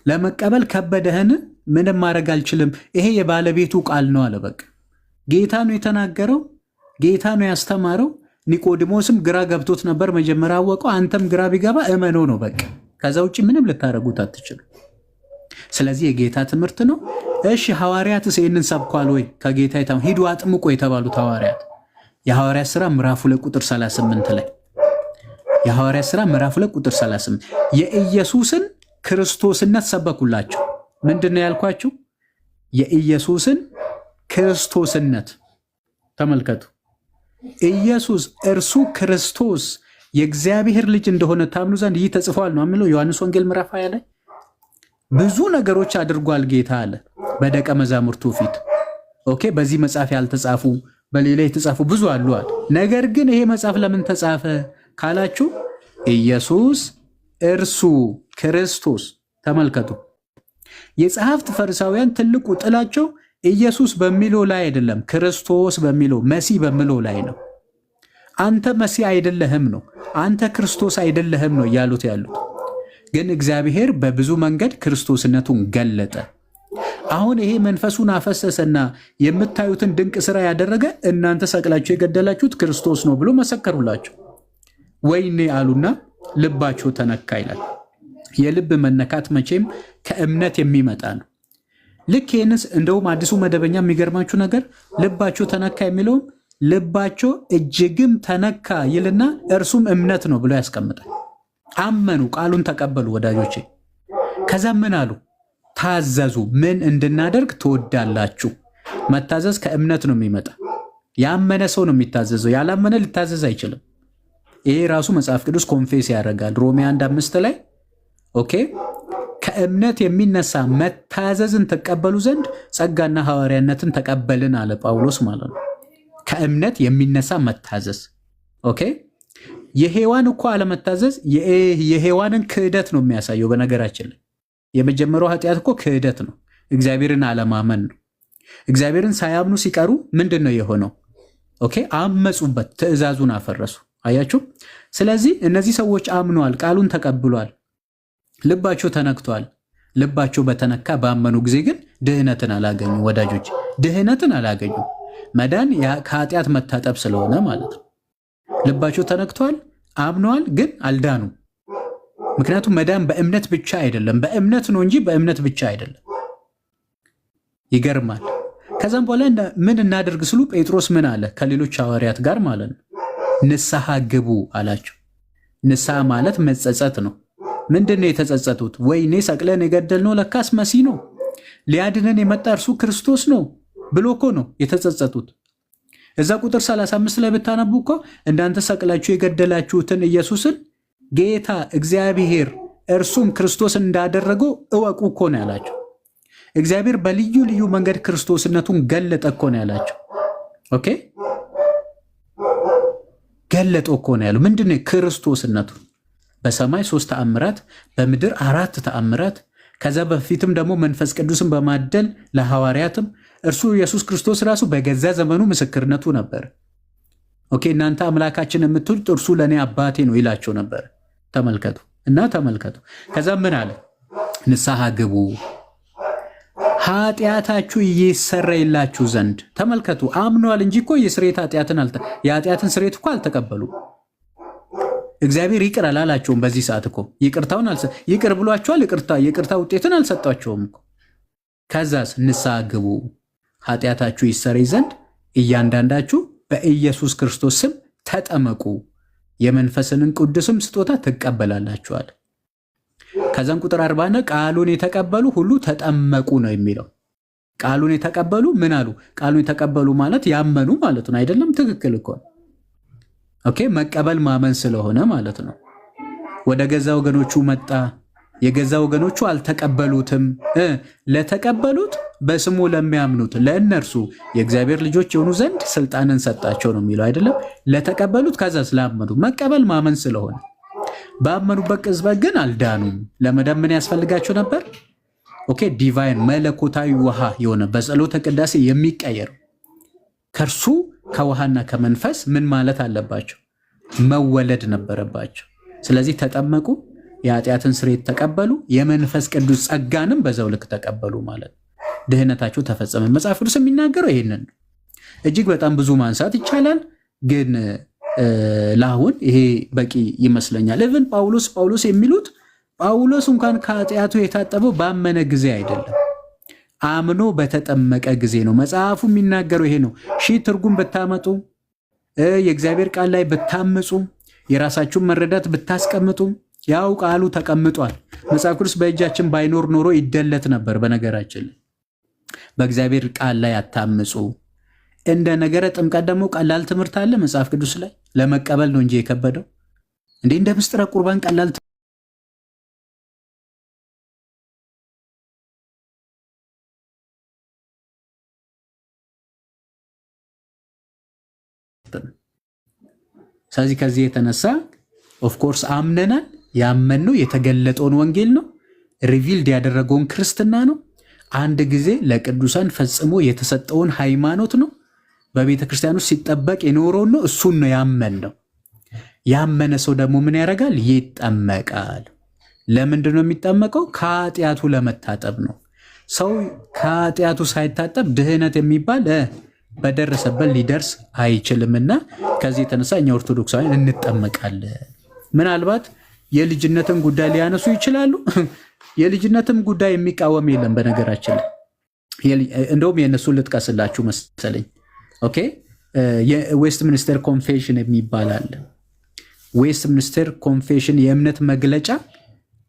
ለመቀበል ከበደህን? ምንም ማድረግ አልችልም፣ ይሄ የባለቤቱ ቃል ነው አለ። በቃ ጌታ ነው የተናገረው፣ ጌታ ነው ያስተማረው። ኒቆዲሞስም ግራ ገብቶት ነበር፣ መጀመሪያ አወቀው። አንተም ግራ ቢገባ እመነው ነው በቃ። ከዛ ውጭ ምንም ልታደርጉት አትችሉ። ስለዚህ የጌታ ትምህርት ነው። እሺ ሐዋርያትስ ይህንን ሰብኳል ወይ? ከጌታ ሂዱ አጥምቆ የተባሉት ሐዋርያት የሐዋርያት ሥራ ምዕራፍ 2 ቁጥር 38 ላይ የሐዋርያት ሥራ ምዕራፍ 2 ቁጥር 38 የኢየሱስን ክርስቶስነት ሰበኩላቸው። ምንድን ነው ያልኳችሁ? የኢየሱስን ክርስቶስነት ተመልከቱ። ኢየሱስ እርሱ ክርስቶስ የእግዚአብሔር ልጅ እንደሆነ ታምኑ ዘንድ ይህ ተጽፏል ነው የሚለው ዮሐንስ ወንጌል ምዕራፍ 20 ላይ። ብዙ ነገሮች አድርጓል ጌታ አለ በደቀ መዛሙርቱ ፊት። ኦኬ። በዚህ መጽሐፍ ያልተጻፉ በሌላ የተጻፉ ብዙ አሉ አለ። ነገር ግን ይሄ መጽሐፍ ለምን ተጻፈ ካላችሁ ኢየሱስ እርሱ ክርስቶስ። ተመልከቱ። የጸሐፍት ፈሪሳውያን ትልቁ ጥላቸው ኢየሱስ በሚለው ላይ አይደለም፣ ክርስቶስ በሚለው መሲህ በሚለው ላይ ነው። አንተ መሲህ አይደለህም ነው፣ አንተ ክርስቶስ አይደለህም ነው እያሉት ያሉት። ግን እግዚአብሔር በብዙ መንገድ ክርስቶስነቱን ገለጠ። አሁን ይሄ መንፈሱን አፈሰሰና የምታዩትን ድንቅ ስራ ያደረገ እናንተ ሰቅላችሁ የገደላችሁት ክርስቶስ ነው ብሎ መሰከሩላቸው። ወይኔ አሉና ልባቸው ተነካ ይላል። የልብ መነካት መቼም ከእምነት የሚመጣ ነው። ልክ ይህንስ እንደውም አዲሱ መደበኛ የሚገርማችሁ ነገር ልባቸው ተነካ የሚለውም ልባቸው እጅግም ተነካ ይልና እርሱም እምነት ነው ብሎ ያስቀምጣል። አመኑ፣ ቃሉን ተቀበሉ ወዳጆቼ። ከዛ ምን አሉ? ታዘዙ። ምን እንድናደርግ ትወዳላችሁ? መታዘዝ ከእምነት ነው የሚመጣ። ያመነ ሰው ነው የሚታዘዘው። ያላመነ ሊታዘዝ አይችልም። ይሄ ራሱ መጽሐፍ ቅዱስ ኮንፌስ ያደርጋል። ሮሜ 1:5 ላይ ኦኬ ከእምነት የሚነሳ መታዘዝን ተቀበሉ ዘንድ ጸጋና ሐዋርያነትን ተቀበልን አለ ጳውሎስ ማለት ነው። ከእምነት የሚነሳ መታዘዝ ኦኬ። የሔዋን እኮ አለመታዘዝ የሔዋንን ክህደት ነው የሚያሳየው። በነገራችን ላይ የመጀመሪያው ኃጢአት እኮ ክህደት ነው፣ እግዚአብሔርን አለማመን ነው። እግዚአብሔርን ሳያምኑ ሲቀሩ ምንድን ነው የሆነው? ኦኬ አመፁበት፣ ትእዛዙን አፈረሱ። አያችሁ። ስለዚህ እነዚህ ሰዎች አምነዋል፣ ቃሉን ተቀብሏል፣ ልባቸው ተነክቷል። ልባቸው በተነካ ባመኑ ጊዜ ግን ድህነትን አላገኙ። ወዳጆች ድህነትን አላገኙ። መዳን ከኃጢአት መታጠብ ስለሆነ ማለት ነው። ልባቸው ተነክቷል፣ አምነዋል፣ ግን አልዳኑ። ምክንያቱም መዳን በእምነት ብቻ አይደለም፣ በእምነት ነው እንጂ በእምነት ብቻ አይደለም። ይገርማል። ከዛም በኋላ ምን እናደርግ ስሉ ጴጥሮስ ምን አለ? ከሌሎች ሐዋርያት ጋር ማለት ነው ንስሐ ግቡ አላቸው። ንስሐ ማለት መጸጸት ነው። ምንድን ነው የተጸጸቱት? ወይኔ ሰቅለን የገደልነው ለካስ መሲህ ነው፣ ሊያድነን የመጣ እርሱ ክርስቶስ ነው ብሎ እኮ ነው የተጸጸቱት። እዛ ቁጥር 35 ላይ ብታነቡ እኮ እንዳንተ ሰቅላችሁ የገደላችሁትን ኢየሱስን ጌታ እግዚአብሔር እርሱም ክርስቶስ እንዳደረገው እወቁ እኮ ነው ያላቸው። እግዚአብሔር በልዩ ልዩ መንገድ ክርስቶስነቱን ገለጠ እኮ ነው ያላቸው። ኦኬ ገለጠ እኮ ነው ያለው። ምንድን ነው ክርስቶስነቱን? በሰማይ 3 ተአምራት፣ በምድር 4 ተአምራት፣ ከዛ በፊትም ደግሞ መንፈስ ቅዱስን በማደል ለሐዋርያትም እርሱ ኢየሱስ ክርስቶስ ራሱ በገዛ ዘመኑ ምስክርነቱ ነበር። ኦኬ እናንተ አምላካችን የምትሉት እርሱ ለእኔ አባቴ ነው ይላቸው ነበር። ተመልከቱ እና ተመልከቱ። ከዛ ምን አለ? ንስሐ ግቡ ኃጢአታችሁ ይሰረይላችሁ ዘንድ። ተመልከቱ አምነዋል እንጂ እኮ የኃጢአትን ስርየት እኮ አልተቀበሉ። እግዚአብሔር ይቅር አላላቸውም። በዚህ ሰዓት እኮ ይቅር ብሏቸዋል። ይቅርታ ውጤትን አልሰጧቸውም እኮ። ከዛስ ንስሐ ግቡ ኃጢአታችሁ ይሰረይ ዘንድ እያንዳንዳችሁ በኢየሱስ ክርስቶስ ስም ተጠመቁ የመንፈስንን ቅዱስም ስጦታ ትቀበላላችኋል። ከዛም ቁጥር 40 ቃሉን የተቀበሉ ሁሉ ተጠመቁ ነው የሚለው። ቃሉን የተቀበሉ ምን አሉ? ቃሉን የተቀበሉ ማለት ያመኑ ማለት ነው አይደለም? ትክክል እኮ ኦኬ። መቀበል ማመን ስለሆነ ማለት ነው። ወደ ገዛ ወገኖቹ መጣ፣ የገዛ ወገኖቹ አልተቀበሉትም። ለተቀበሉት በስሙ ለሚያምኑት ለእነርሱ የእግዚአብሔር ልጆች የሆኑ ዘንድ ስልጣንን ሰጣቸው ነው የሚለው አይደለም? ለተቀበሉት ከዛ ስላመኑ መቀበል ማመን ስለሆነ ባመኑበት ቅጽበት ግን አልዳኑም። ለመዳን ምን ያስፈልጋቸው ነበር? ኦኬ ዲቫይን መለኮታዊ ውሃ የሆነ በጸሎተ ቅዳሴ የሚቀየር ከእርሱ ከውሃና ከመንፈስ ምን ማለት አለባቸው? መወለድ ነበረባቸው። ስለዚህ ተጠመቁ፣ የኃጢአትን ስርየት ተቀበሉ፣ የመንፈስ ቅዱስ ጸጋንም በዛው ልክ ተቀበሉ ማለት ድህነታቸው ተፈጸመ። መጽሐፍ ቅዱስ የሚናገረው ይሄንን ነው። እጅግ በጣም ብዙ ማንሳት ይቻላል፣ ግን ለአሁን ይሄ በቂ ይመስለኛል። ኢቭን ጳውሎስ የሚሉት ጳውሎስ እንኳን ከኃጢአቱ የታጠበው ባመነ ጊዜ አይደለም፣ አምኖ በተጠመቀ ጊዜ ነው። መጽሐፉ የሚናገረው ይሄ ነው። ሺህ ትርጉም ብታመጡ፣ የእግዚአብሔር ቃል ላይ ብታምፁ፣ የራሳችሁን መረዳት ብታስቀምጡ ያው ቃሉ ተቀምጧል። መጽሐፍ ቅዱስ በእጃችን ባይኖር ኖሮ ይደለት ነበር። በነገራችን በእግዚአብሔር ቃል ላይ አታምፁ። እንደ ነገረ ጥምቀት ደግሞ ቀላል ትምህርት አለ መጽሐፍ ቅዱስ ላይ ለመቀበል ነው እንጂ የከበደው እንደ ምስጢረ ቁርባን ቀላል ስለዚህ ከዚህ የተነሳ ኦፍኮርስ አምነናል። ያመንነው የተገለጠውን ወንጌል ነው፣ ሪቪልድ ያደረገውን ክርስትና ነው፣ አንድ ጊዜ ለቅዱሳን ፈጽሞ የተሰጠውን ሃይማኖት ነው፣ በቤተ ክርስቲያን ውስጥ ሲጠበቅ የኖረውን ነው። እሱን ነው ያመንነው። ያመነ ሰው ደግሞ ምን ያደርጋል? ይጠመቃል። ለምንድን ነው የሚጠመቀው? ከኃጢአቱ ለመታጠብ ነው። ሰው ከኃጢአቱ ሳይታጠብ ድህነት የሚባል በደረሰበት ሊደርስ አይችልምና ከዚህ የተነሳ እኛ ኦርቶዶክሳውያን እንጠመቃለን። ምናልባት የልጅነትን ጉዳይ ሊያነሱ ይችላሉ። የልጅነትም ጉዳይ የሚቃወም የለም። በነገራችን ላይ እንደውም የእነሱን ልጥቀስላችሁ መሰለኝ። ኦኬ የዌስት ሚኒስተር ኮንፌሽን የሚባል አለ። ዌስት ሚኒስተር ኮንፌሽን የእምነት መግለጫ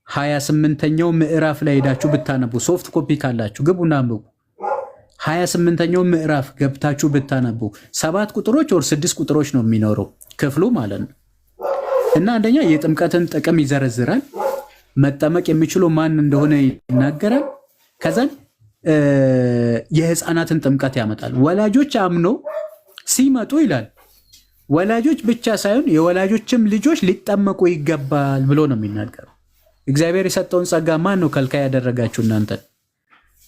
28ኛው ምዕራፍ ላይ ሄዳችሁ ብታነቡ ሶፍት ኮፒ ካላችሁ ግቡና አንብቡ። 28ኛው ምዕራፍ ገብታችሁ ብታነቡ 7 ቁጥሮች ወር 6 ቁጥሮች ነው የሚኖረው ክፍሉ ማለት ነው። እና አንደኛ የጥምቀትን ጥቅም ይዘረዝራል። መጠመቅ የሚችለው ማን እንደሆነ ይናገራል። ከዛን የህፃናትን ጥምቀት ያመጣል። ወላጆች አምነው ሲመጡ ይላል ወላጆች ብቻ ሳይሆን የወላጆችም ልጆች ሊጠመቁ ይገባል ብሎ ነው የሚናገረው። እግዚአብሔር የሰጠውን ጸጋ ማን ነው ከልካይ ያደረጋችሁ? እናንተን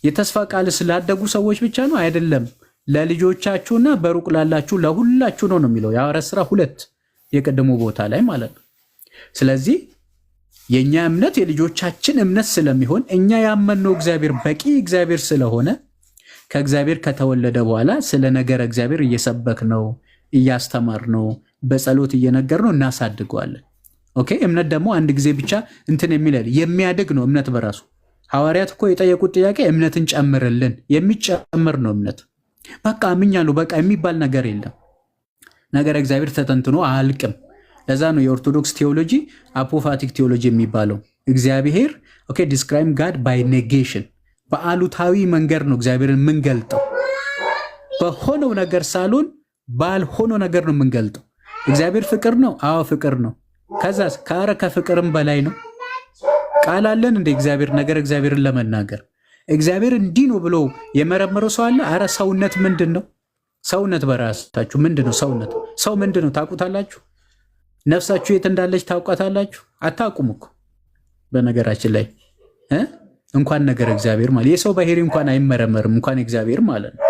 የተስፋ ቃል ስላደጉ ሰዎች ብቻ ነው አይደለም፣ ለልጆቻችሁና በሩቅ ላላችሁ ለሁላችሁ ነው የሚለው የሐዋርያት ሥራ 2 የቀደሙ ቦታ ላይ ማለት ነው። ስለዚህ የኛ እምነት የልጆቻችን እምነት ስለሚሆን እኛ ያመንነው እግዚአብሔር በቂ እግዚአብሔር ስለሆነ ከእግዚአብሔር ከተወለደ በኋላ ስለ ነገር እግዚአብሔር እየሰበክ ነው፣ እያስተማር ነው፣ በጸሎት እየነገር ነው፣ እናሳድገዋለን። ኦኬ። እምነት ደግሞ አንድ ጊዜ ብቻ እንትን የሚያድግ ነው። እምነት በራሱ ሐዋርያት እኮ የጠየቁት ጥያቄ እምነትን ጨምርልን የሚጨምር ነው። እምነት በቃ አምኛለሁ በቃ የሚባል ነገር የለም። ነገር እግዚአብሔር ተተንትኖ አያልቅም። ለዛ ነው የኦርቶዶክስ ቴዎሎጂ አፖፋቲክ ቴዎሎጂ የሚባለው። እግዚአብሔር ኦኬ ዲስክራይብ ጋድ ባይ ኔጌሽን፣ በአሉታዊ መንገድ ነው እግዚአብሔርን የምንገልጠው። በሆነው ነገር ሳልሆን ባልሆነው ነገር ነው የምንገልጠው። እግዚአብሔር ፍቅር ነው። አዎ ፍቅር ነው። ከዛስ ከፍቅርም በላይ ነው። ቃል አለን እንደ እግዚአብሔር ነገር እግዚአብሔርን ለመናገር እግዚአብሔር እንዲህ ነው ብሎ የመረመረው ሰው አለ? አረ ሰውነት ምንድን ነው? ሰውነት በራሳችሁ ምንድን ነው? ሰው ምንድን ነው ታውቁታላችሁ? ነፍሳችሁ የት እንዳለች ታውቃታላችሁ? አታውቁም እኮ በነገራችን ላይ እንኳን ነገር እግዚአብሔር ማለት የሰው ባህሪ እንኳን አይመረመርም እንኳን እግዚአብሔር ማለት ነው።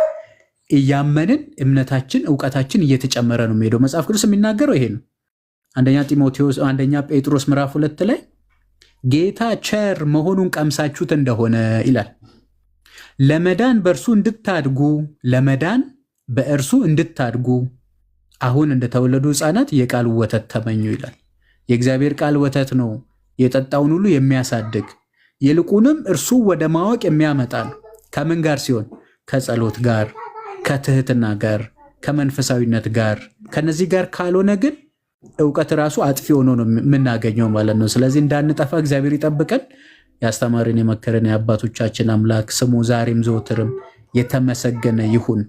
እያመንን እምነታችን እውቀታችን እየተጨመረ ነው የሚሄደው። መጽሐፍ ቅዱስ የሚናገረው ይሄ ነው። አንደኛ ጴጥሮስ ምዕራፍ 2 ላይ ጌታ ቸር መሆኑን ቀምሳችሁት እንደሆነ ይላል። ለመዳን በእርሱ እንድታድጉ አሁን እንደተወለዱ ሕፃናት የቃል ወተት ተመኙ ይላል። የእግዚአብሔር ቃል ወተት ነው፣ የጠጣውን ሁሉ የሚያሳድግ ይልቁንም እርሱ ወደ ማወቅ የሚያመጣ ነው። ከምን ጋር ሲሆን? ከጸሎት ጋር፣ ከትህትና ጋር፣ ከመንፈሳዊነት ጋር። ከነዚህ ጋር ካልሆነ ግን እውቀት ራሱ አጥፊ ሆኖ ነው የምናገኘው ማለት ነው። ስለዚህ እንዳንጠፋ እግዚአብሔር ይጠብቀን። ያስተማረን የመከረን የአባቶቻችን አምላክ ስሙ ዛሬም ዘወትርም የተመሰገነ ይሁን።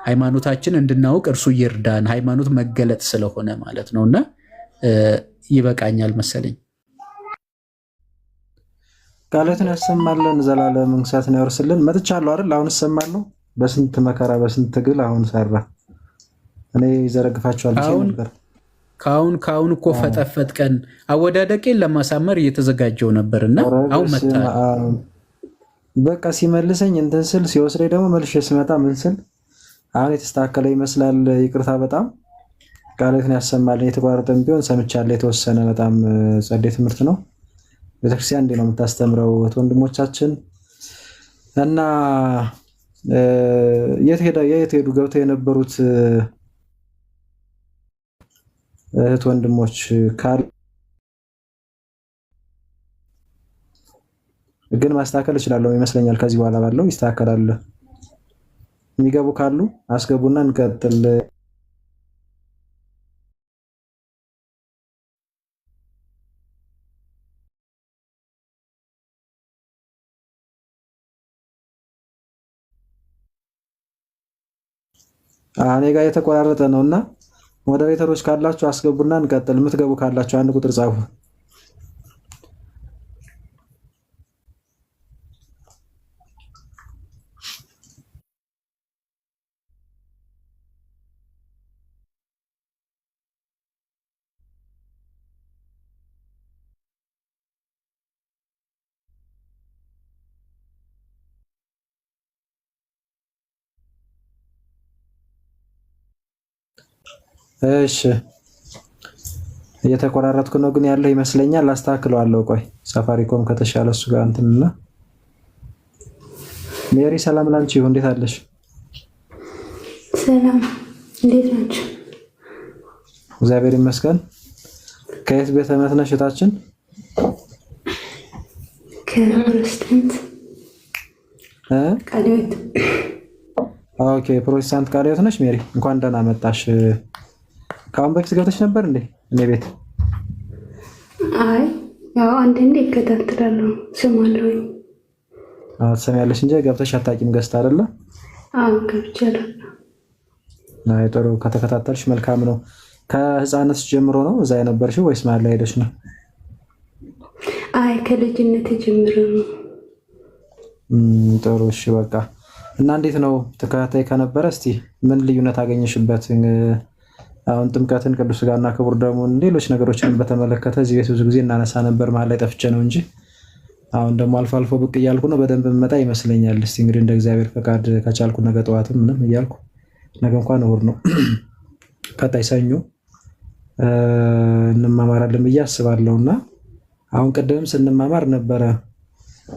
ሃይማኖታችን እንድናውቅ እርሱ ይርዳን። ሃይማኖት መገለጥ ስለሆነ ማለት ነውና ይበቃኛል መሰለኝ።
ቃሎትን ያሰማልን፣ ዘላለም መንግሥትን ያወርስልን። መጥቻለሁ አይደል? አሁን እሰማለሁ። በስንት መከራ በስንት ትግል አሁን ሰራ። እኔ ዘረግፋቸዋለሁ ነበር።
ካሁን እኮ ፈጠፈጥ ቀን አወዳደቄን ለማሳመር እየተዘጋጀው ነበርና አሁን መጣ።
በቃ ሲመልሰኝ እንትን ስል ሲወስደኝ ደግሞ መልሼ ስመጣ ምን ስል አሁን የተስተካከለ ይመስላል። ይቅርታ በጣም ቃሎትን ያሰማልን። የተቋረጠም ቢሆን ሰምቻለሁ የተወሰነ። በጣም ጸዴ ትምህርት ነው። ቤተክርስቲያን እንዲህ ነው የምታስተምረው ወንድሞቻችን። እና የት ሄዱ ገብተው የነበሩት እህት ወንድሞች ካሉ ግን ማስተካከል እችላለሁ ይመስለኛል። ከዚህ በኋላ ባለው ይስተካከላል። የሚገቡ ካሉ አስገቡና እንቀጥል። እኔ ጋር የተቆራረጠ ነውና ሞዴሬተሮች ካላችሁ አስገቡና እንቀጥል። የምትገቡ ካላችሁ አንድ ቁጥር ጻፉ። እሺ እየተቆራረጥኩ ነው ግን ያለው ይመስለኛል። አስተካክለዋለሁ። ቆይ ሳፋሪኮም ከተሻለ እሱ ጋር እንትንና ሜሪ ሰላም ላንቺ ይሁን። እንዴት አለሽ?
ሰላም እንዴት ናችሁ?
እግዚአብሔር ይመስገን። ከየት ቤተ እምነት ነሽ እህታችን?
ከፕሮቴስታንት ቃልዮት።
ኦኬ ፕሮቴስታንት ቃልዮት ነሽ ሜሪ? እንኳን ደህና መጣሽ። ከአሁን በፊት ገብተሽ ነበር እንዴ እኔ ቤት?
አይ ያው አንዳንዴ እከታተላለሁ ስማለሁ።
ትሰሚያለሽ እንጂ ገብተሽ አታውቂም ገዝታ አይደለ?
አዎ ገብቻለሁ።
አይ ጥሩ፣ ከተከታተልሽ መልካም ነው። ከህፃንነትሽ ጀምሮ ነው እዛ የነበርሽው ወይስ መሀል ላይ ሄደሽ ነው?
አይ ከልጅነት ጀምሮ ነው።
ጥሩ እሺ በቃ እና እንዴት ነው ተከታታይ ከነበረ እስቲ ምን ልዩነት አገኘሽበት? አሁን ጥምቀትን ቅዱስ ሥጋና ክቡር ደሙን ሌሎች ነገሮችን በተመለከተ እዚህ ቤት ብዙ ጊዜ እናነሳ ነበር፣ መሀል ላይ ጠፍቼ ነው እንጂ አሁን ደግሞ አልፎ አልፎ ብቅ እያልኩ ነው። በደንብ መጣ ይመስለኛል። እስቲ እንግዲህ እንደ እግዚአብሔር ፈቃድ ከቻልኩ ነገ ጠዋትም ምንም እያልኩ ነገ እንኳን እሑድ ነው ቀጣይ ሰኞ እንማማራለን ብዬ አስባለሁ። እና አሁን ቅድምም ስንማማር ነበረ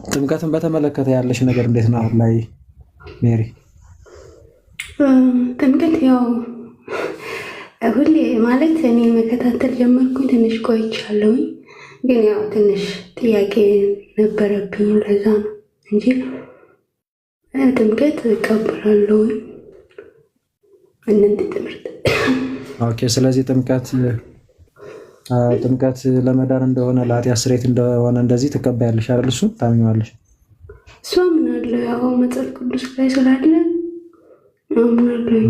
ጥምቀትን በተመለከተ ያለሽ ነገር እንዴት ነው አሁን ላይ ሜሪ?
ጥምቀት ያው ሁሌ ማለት እኔ መከታተል ጀመርኩኝ ትንሽ ቆይቻለሁኝ፣ ግን ያው ትንሽ ጥያቄ ነበረብኝ ለዛ ነው እንጂ ጥምቀት እቀበላለሁኝ። እንንት ትምህርት
ኦኬ። ስለዚህ ጥምቀት ለመዳን እንደሆነ ለኃጢአት ስርየት እንደሆነ እንደዚህ ትቀበያለሽ አይደል? እሱን ታምኚዋለሽ?
እሷ አምናለሁ። ያው መጽሐፍ ቅዱስ ላይ ስላለ አምናለሁ።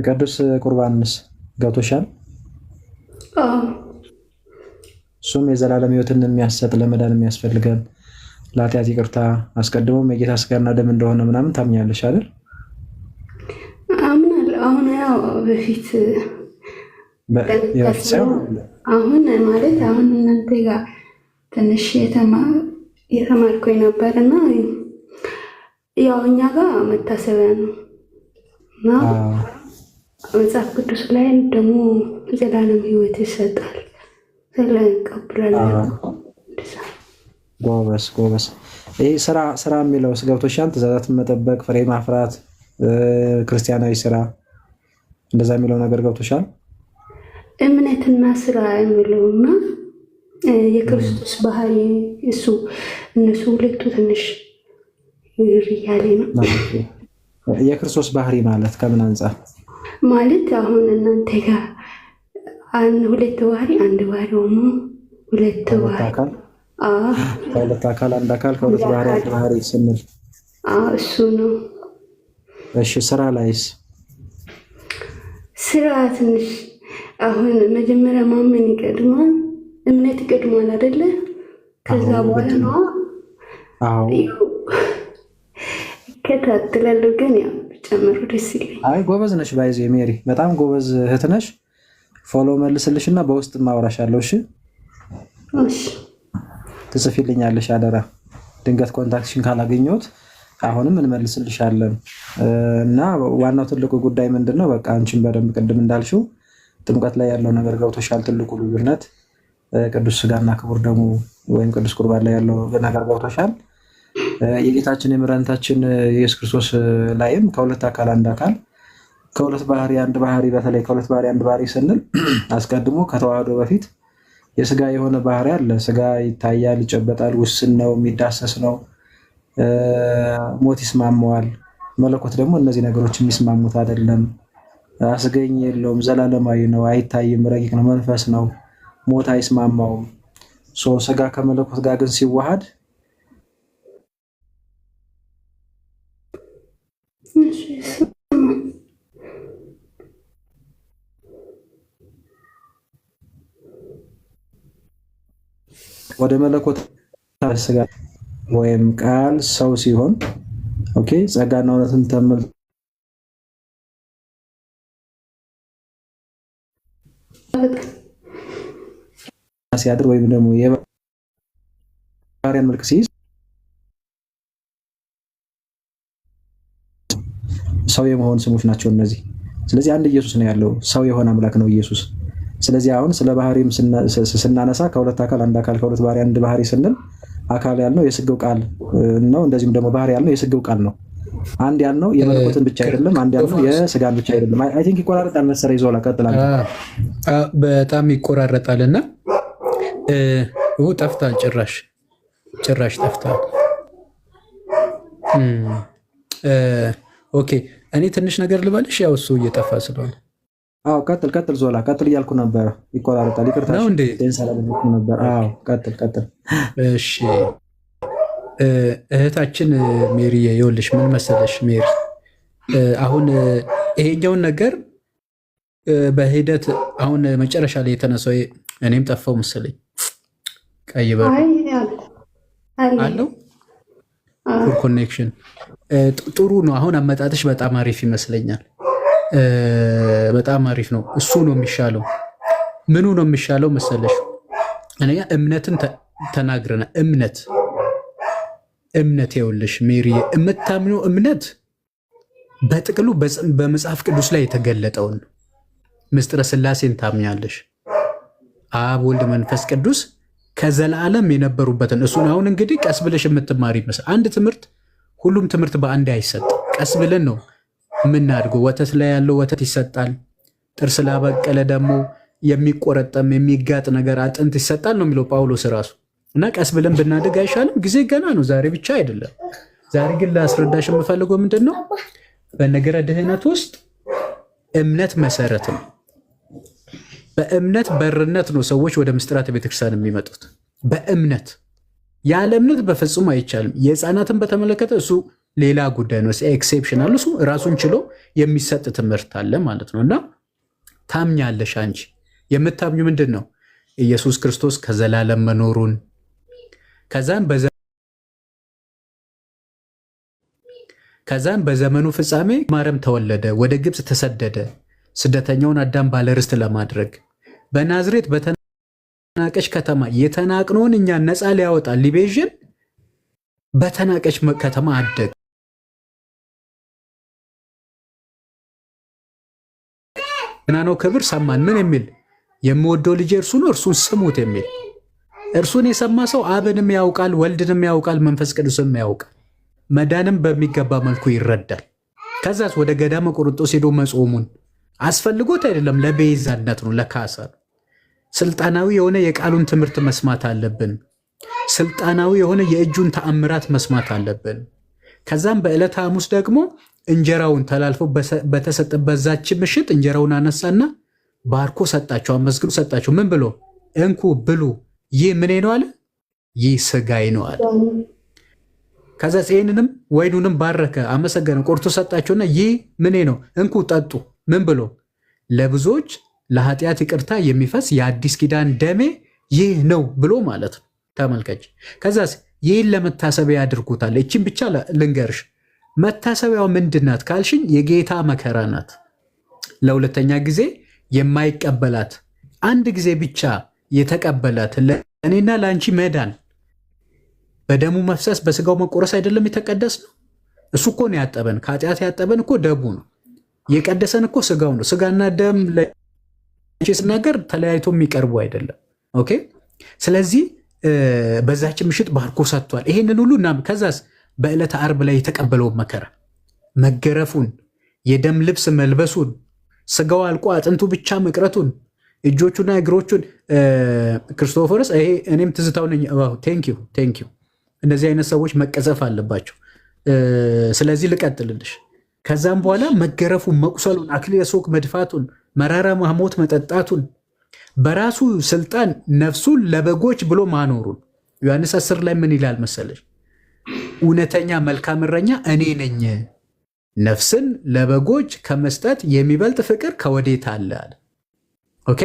ቅዱስ ቁርባንስ ገብቶሻል?
አዎ።
እሱም የዘላለም ሕይወትን የሚያሰጥ ለመዳን የሚያስፈልገን ለኃጢአት ይቅርታ አስቀድሞም የጌታ ሥጋና ደም እንደሆነ ምናምን ታምኛለሽ አይደል?
አምናለሁ። አሁን ያው በፊት አሁን ማለት አሁን እናንተ ጋር ትንሽ የተማርኩኝ ነበር እና ያው እኛ ጋር መታሰቢያ ነው እና መጽሐፍ ቅዱስ ላይ ደግሞ ዘላለም ሕይወት ይሰጣል ስለቀብላለሁ።
ጎበስ። ይህ ስራ የሚለው ገብቶሻል? ትእዛዛትን መጠበቅ፣ ፍሬ ማፍራት፣ ክርስቲያናዊ ስራ እንደዛ የሚለው ነገር ገብቶሻል?
እምነትና ስራ የሚለውና የክርስቶስ ባህሪ እነሱ ሁለቱ ትንሽ ይርያሌ ነው።
የክርስቶስ ባህሪ ማለት ከምን አንጻር
ማለት አሁን እናንተ ጋር ሁለት ባህሪ አንድ ባህሪ ሆኖ ሁለት ባህሪ
ከሁለት አካል አንድ አካል ከሁለት ባህሪ አንድ ባህሪ ስንል
እሱ ነው።
እሺ ስራ ላይስ?
ስራ ትንሽ አሁን መጀመሪያ ማመን ይቀድማል፣ እምነት ይቀድማል አይደለ? ከዛ በኋላ ነው እከታተላለሁ። ግን ያው ጨምሮ ደስ ይለኛል።
አይ ጎበዝ ነሽ፣ ባይዜ ሜሪ በጣም ጎበዝ እህት ነሽ። ፎሎ መልስልሽና በውስጥ ማውራሻለሁ። እሺ ትጽፊልኛለሽ አደራ። ድንገት ኮንታክትሽን ካላገኘሁት አሁንም እንመልስልሻለን። እና ዋናው ትልቁ ጉዳይ ምንድነው? በቃ አንቺን በደንብ ቅድም እንዳልሽው ጥምቀት ላይ ያለው ነገር ገብቶሻል። ትልቁ ልዩነት ቅዱስ ሥጋና ክቡር ደሙ ወይም ቅዱስ ቁርባን ላይ ያለው ነገር ገብቶሻል። የጌታችን የመድኃኒታችን ኢየሱስ ክርስቶስ ላይም ከሁለት አካል አንድ አካል ከሁለት ባህሪ አንድ ባህሪ፣ በተለይ ከሁለት ባህሪ አንድ ባህሪ ስንል አስቀድሞ ከተዋህዶ በፊት የስጋ የሆነ ባህሪ አለ። ስጋ ይታያል፣ ይጨበጣል፣ ውስን ነው፣ የሚዳሰስ ነው፣ ሞት ይስማመዋል። መለኮት ደግሞ እነዚህ ነገሮች የሚስማሙት አይደለም። አስገኝ የለውም፣ ዘላለማዊ ነው፣ አይታይም፣ ረቂቅ ነው፣ መንፈስ ነው፣ ሞት አይስማማውም። ስጋ ከመለኮት ጋር ግን ሲዋሃድ ወደ መለኮት ስጋ ወይም ቃል ሰው ሲሆን ኦኬ ጸጋና እውነትን ተመል ሲያድር ወይም ደግሞ የባህሪያን መልክ ሲይዝ ሰው የመሆን ስሞች ናቸው እነዚህ። ስለዚህ አንድ ኢየሱስ ነው ያለው፣ ሰው የሆነ አምላክ ነው ኢየሱስ። ስለዚህ አሁን ስለ ባህሪም ስናነሳ ከሁለት አካል አንድ አካል ከሁለት ባህሪ አንድ ባህሪ ስንል አካል ያልነው የስጋው ቃል ነው። እንደዚህም ደግሞ ባህሪ ያልነው የስጋው ቃል ነው። አንድ ያልነው የመለኮትን ብቻ አይደለም፣ አንድ ያልነው የስጋን ብቻ አይደለም። አይ ቲንክ ይቆራረጣል መሰለኝ። ይዞላ ቀጥላል።
በጣም ይቆራረጣልና ጠፍታል፣ ጭራሽ ጠፍታል። ኦኬ እኔ ትንሽ ነገር ልበልሽ፣ ያው እሱ እየጠፋ ስለሆነ
አዎ ቀጥል ዞላ ቀጥል እያልኩ ነበር። ይቆራረጣል። ይቅርታ
ነው እንዴ?
ሰላም ነበር። አዎ ቀጥል።
እሺ እህታችን ሜሪ ይኸውልሽ ምን መሰለሽ ሜሪ፣ አሁን ይሄኛውን ነገር በሂደት አሁን መጨረሻ ላይ የተነሳው እኔም ጠፋው መሰለኝ። ቀይ በር አለው ፉል ኮኔክሽን ጥሩ ነው። አሁን አመጣጥሽ በጣም አሪፍ ይመስለኛል። በጣም አሪፍ ነው። እሱ ነው የሚሻለው። ምኑ ነው የሚሻለው መሰለሽ? እኔ እምነትን ተናግረና እምነት ይኸውልሽ ሜሪ፣ የምታምነው እምነት በጥቅሉ በመጽሐፍ ቅዱስ ላይ የተገለጠውን ምስጢረ ሥላሴን ታምኛለሽ። አብ ወልድ መንፈስ ቅዱስ ከዘላለም የነበሩበትን እሱን አሁን እንግዲህ ቀስ ብለሽ የምትማሪ ይመስል አንድ ትምህርት ሁሉም ትምህርት በአንድ አይሰጥም። ቀስ ብለን ነው የምናድገው። ወተት ላይ ያለው ወተት ይሰጣል። ጥርስ ላበቀለ ደግሞ የሚቆረጠም የሚጋጥ ነገር አጥንት ይሰጣል ነው የሚለው ጳውሎስ ራሱ። እና ቀስ ብለን ብናድግ አይሻልም? ጊዜ ገና ነው፣ ዛሬ ብቻ አይደለም። ዛሬ ግን ላስረዳሽ የምፈልገው ምንድን ነው፣ በነገረ ድህነት ውስጥ እምነት መሰረት ነው። በእምነት በርነት ነው ሰዎች ወደ ምስጢራተ ቤተክርስቲያን የሚመጡት። በእምነት ያለ እምነት በፍጹም አይቻልም። የህፃናትን በተመለከተ እሱ ሌላ ጉዳይ ነው፣ ኤክሴፕሽናል። እሱ ራሱን ችሎ የሚሰጥ ትምህርት አለ ማለት ነው። እና ታምኛለሽ አንቺ የምታምኙ ምንድን ነው? ኢየሱስ ክርስቶስ ከዘላለም መኖሩን ከዛም በዘመኑ ፍጻሜ ማርያም ተወለደ፣ ወደ ግብፅ ተሰደደ፣ ስደተኛውን አዳም ባለርስት ለማድረግ በናዝሬት በተናቀች ከተማ የተናቅነውን እኛን ነፃ ሊያወጣ ሊቤዥን በተናቀች ከተማ አደግ ነው ክብር ሰማን። ምን የሚል የምወደው ልጄ እርሱ ነው፣ እርሱን ስሙት የሚል። እርሱን የሰማ ሰው አብንም ያውቃል፣ ወልድንም ያውቃል፣ መንፈስ ቅዱስንም ያውቃል። መዳንም በሚገባ መልኩ ይረዳል። ከዛስ ወደ ገዳመ ቆሮንጦስ ሄዶ መጾሙን አስፈልጎት አይደለም፣ ለቤዛነት ነው፣ ለካሳ ነው። ስልጣናዊ የሆነ የቃሉን ትምህርት መስማት አለብን። ስልጣናዊ የሆነ የእጁን ተአምራት መስማት አለብን። ከዛም በዕለተ ሐሙስ ደግሞ እንጀራውን ተላልፎ በተሰጠበት ዛች ምሽት እንጀራውን አነሳና ባርኮ ሰጣቸው፣ አመስግኖ ሰጣቸው። ምን ብሎ? እንኩ ብሉ፣ ይህ ምኔ ነው አለ፣ ይህ ስጋዬ ነው አለ። ከዛ ይህንንም ወይኑንም ባረከ፣ አመሰገነ፣ ቆርቶ ሰጣቸውና ይህ ምኔ ነው፣ እንኩ ጠጡ። ምን ብሎ? ለብዙዎች ለኃጢአት ይቅርታ የሚፈስ የአዲስ ኪዳን ደሜ ይህ ነው ብሎ ማለት ነው። ተመልከች። ከዛስ ይህን ለመታሰቢያ ያድርጉታል። እቺን ብቻ ልንገርሽ፣ መታሰቢያው ምንድናት ካልሽኝ የጌታ መከራ ናት። ለሁለተኛ ጊዜ የማይቀበላት አንድ ጊዜ ብቻ የተቀበላት ለእኔና ለአንቺ መዳን በደሙ መፍሰስ በስጋው መቆረስ አይደለም የተቀደስ ነው። እሱ እኮ ነው ያጠበን። ከኃጢአት ያጠበን እኮ ደሙ ነው። የቀደሰን እኮ ስጋው ነው። ስጋና ደም ስናገር ተለያይቶ የሚቀርቡ አይደለም። ኦኬ። ስለዚህ በዛች ምሽት ባርኮ ሰጥቷል። ይሄንን ሁሉ እና ከዛስ በዕለተ ዓርብ ላይ የተቀበለውን መከራ መገረፉን፣ የደም ልብስ መልበሱን፣ ስጋው አልቆ አጥንቱ ብቻ መቅረቱን፣ እጆቹና እግሮቹን ክርስቶፎርስ ይሄ እኔም ትዝታው ነኝ። ቴንኪው። እንደዚህ አይነት ሰዎች መቀዘፍ አለባቸው። ስለዚህ ልቀጥልልሽ። ከዛም በኋላ መገረፉን፣ መቁሰሉን፣ አክሊለ ሦክ መድፋቱን፣ መራራ ሞት መጠጣቱን፣ በራሱ ስልጣን ነፍሱን ለበጎች ብሎ ማኖሩን ዮሐንስ 10 ላይ ምን ይላል መሰለሽ? እውነተኛ መልካም እረኛ እኔ ነኝ፣ ነፍስን ለበጎች ከመስጠት የሚበልጥ ፍቅር ከወዴት አለ አለ። ኦኬ፣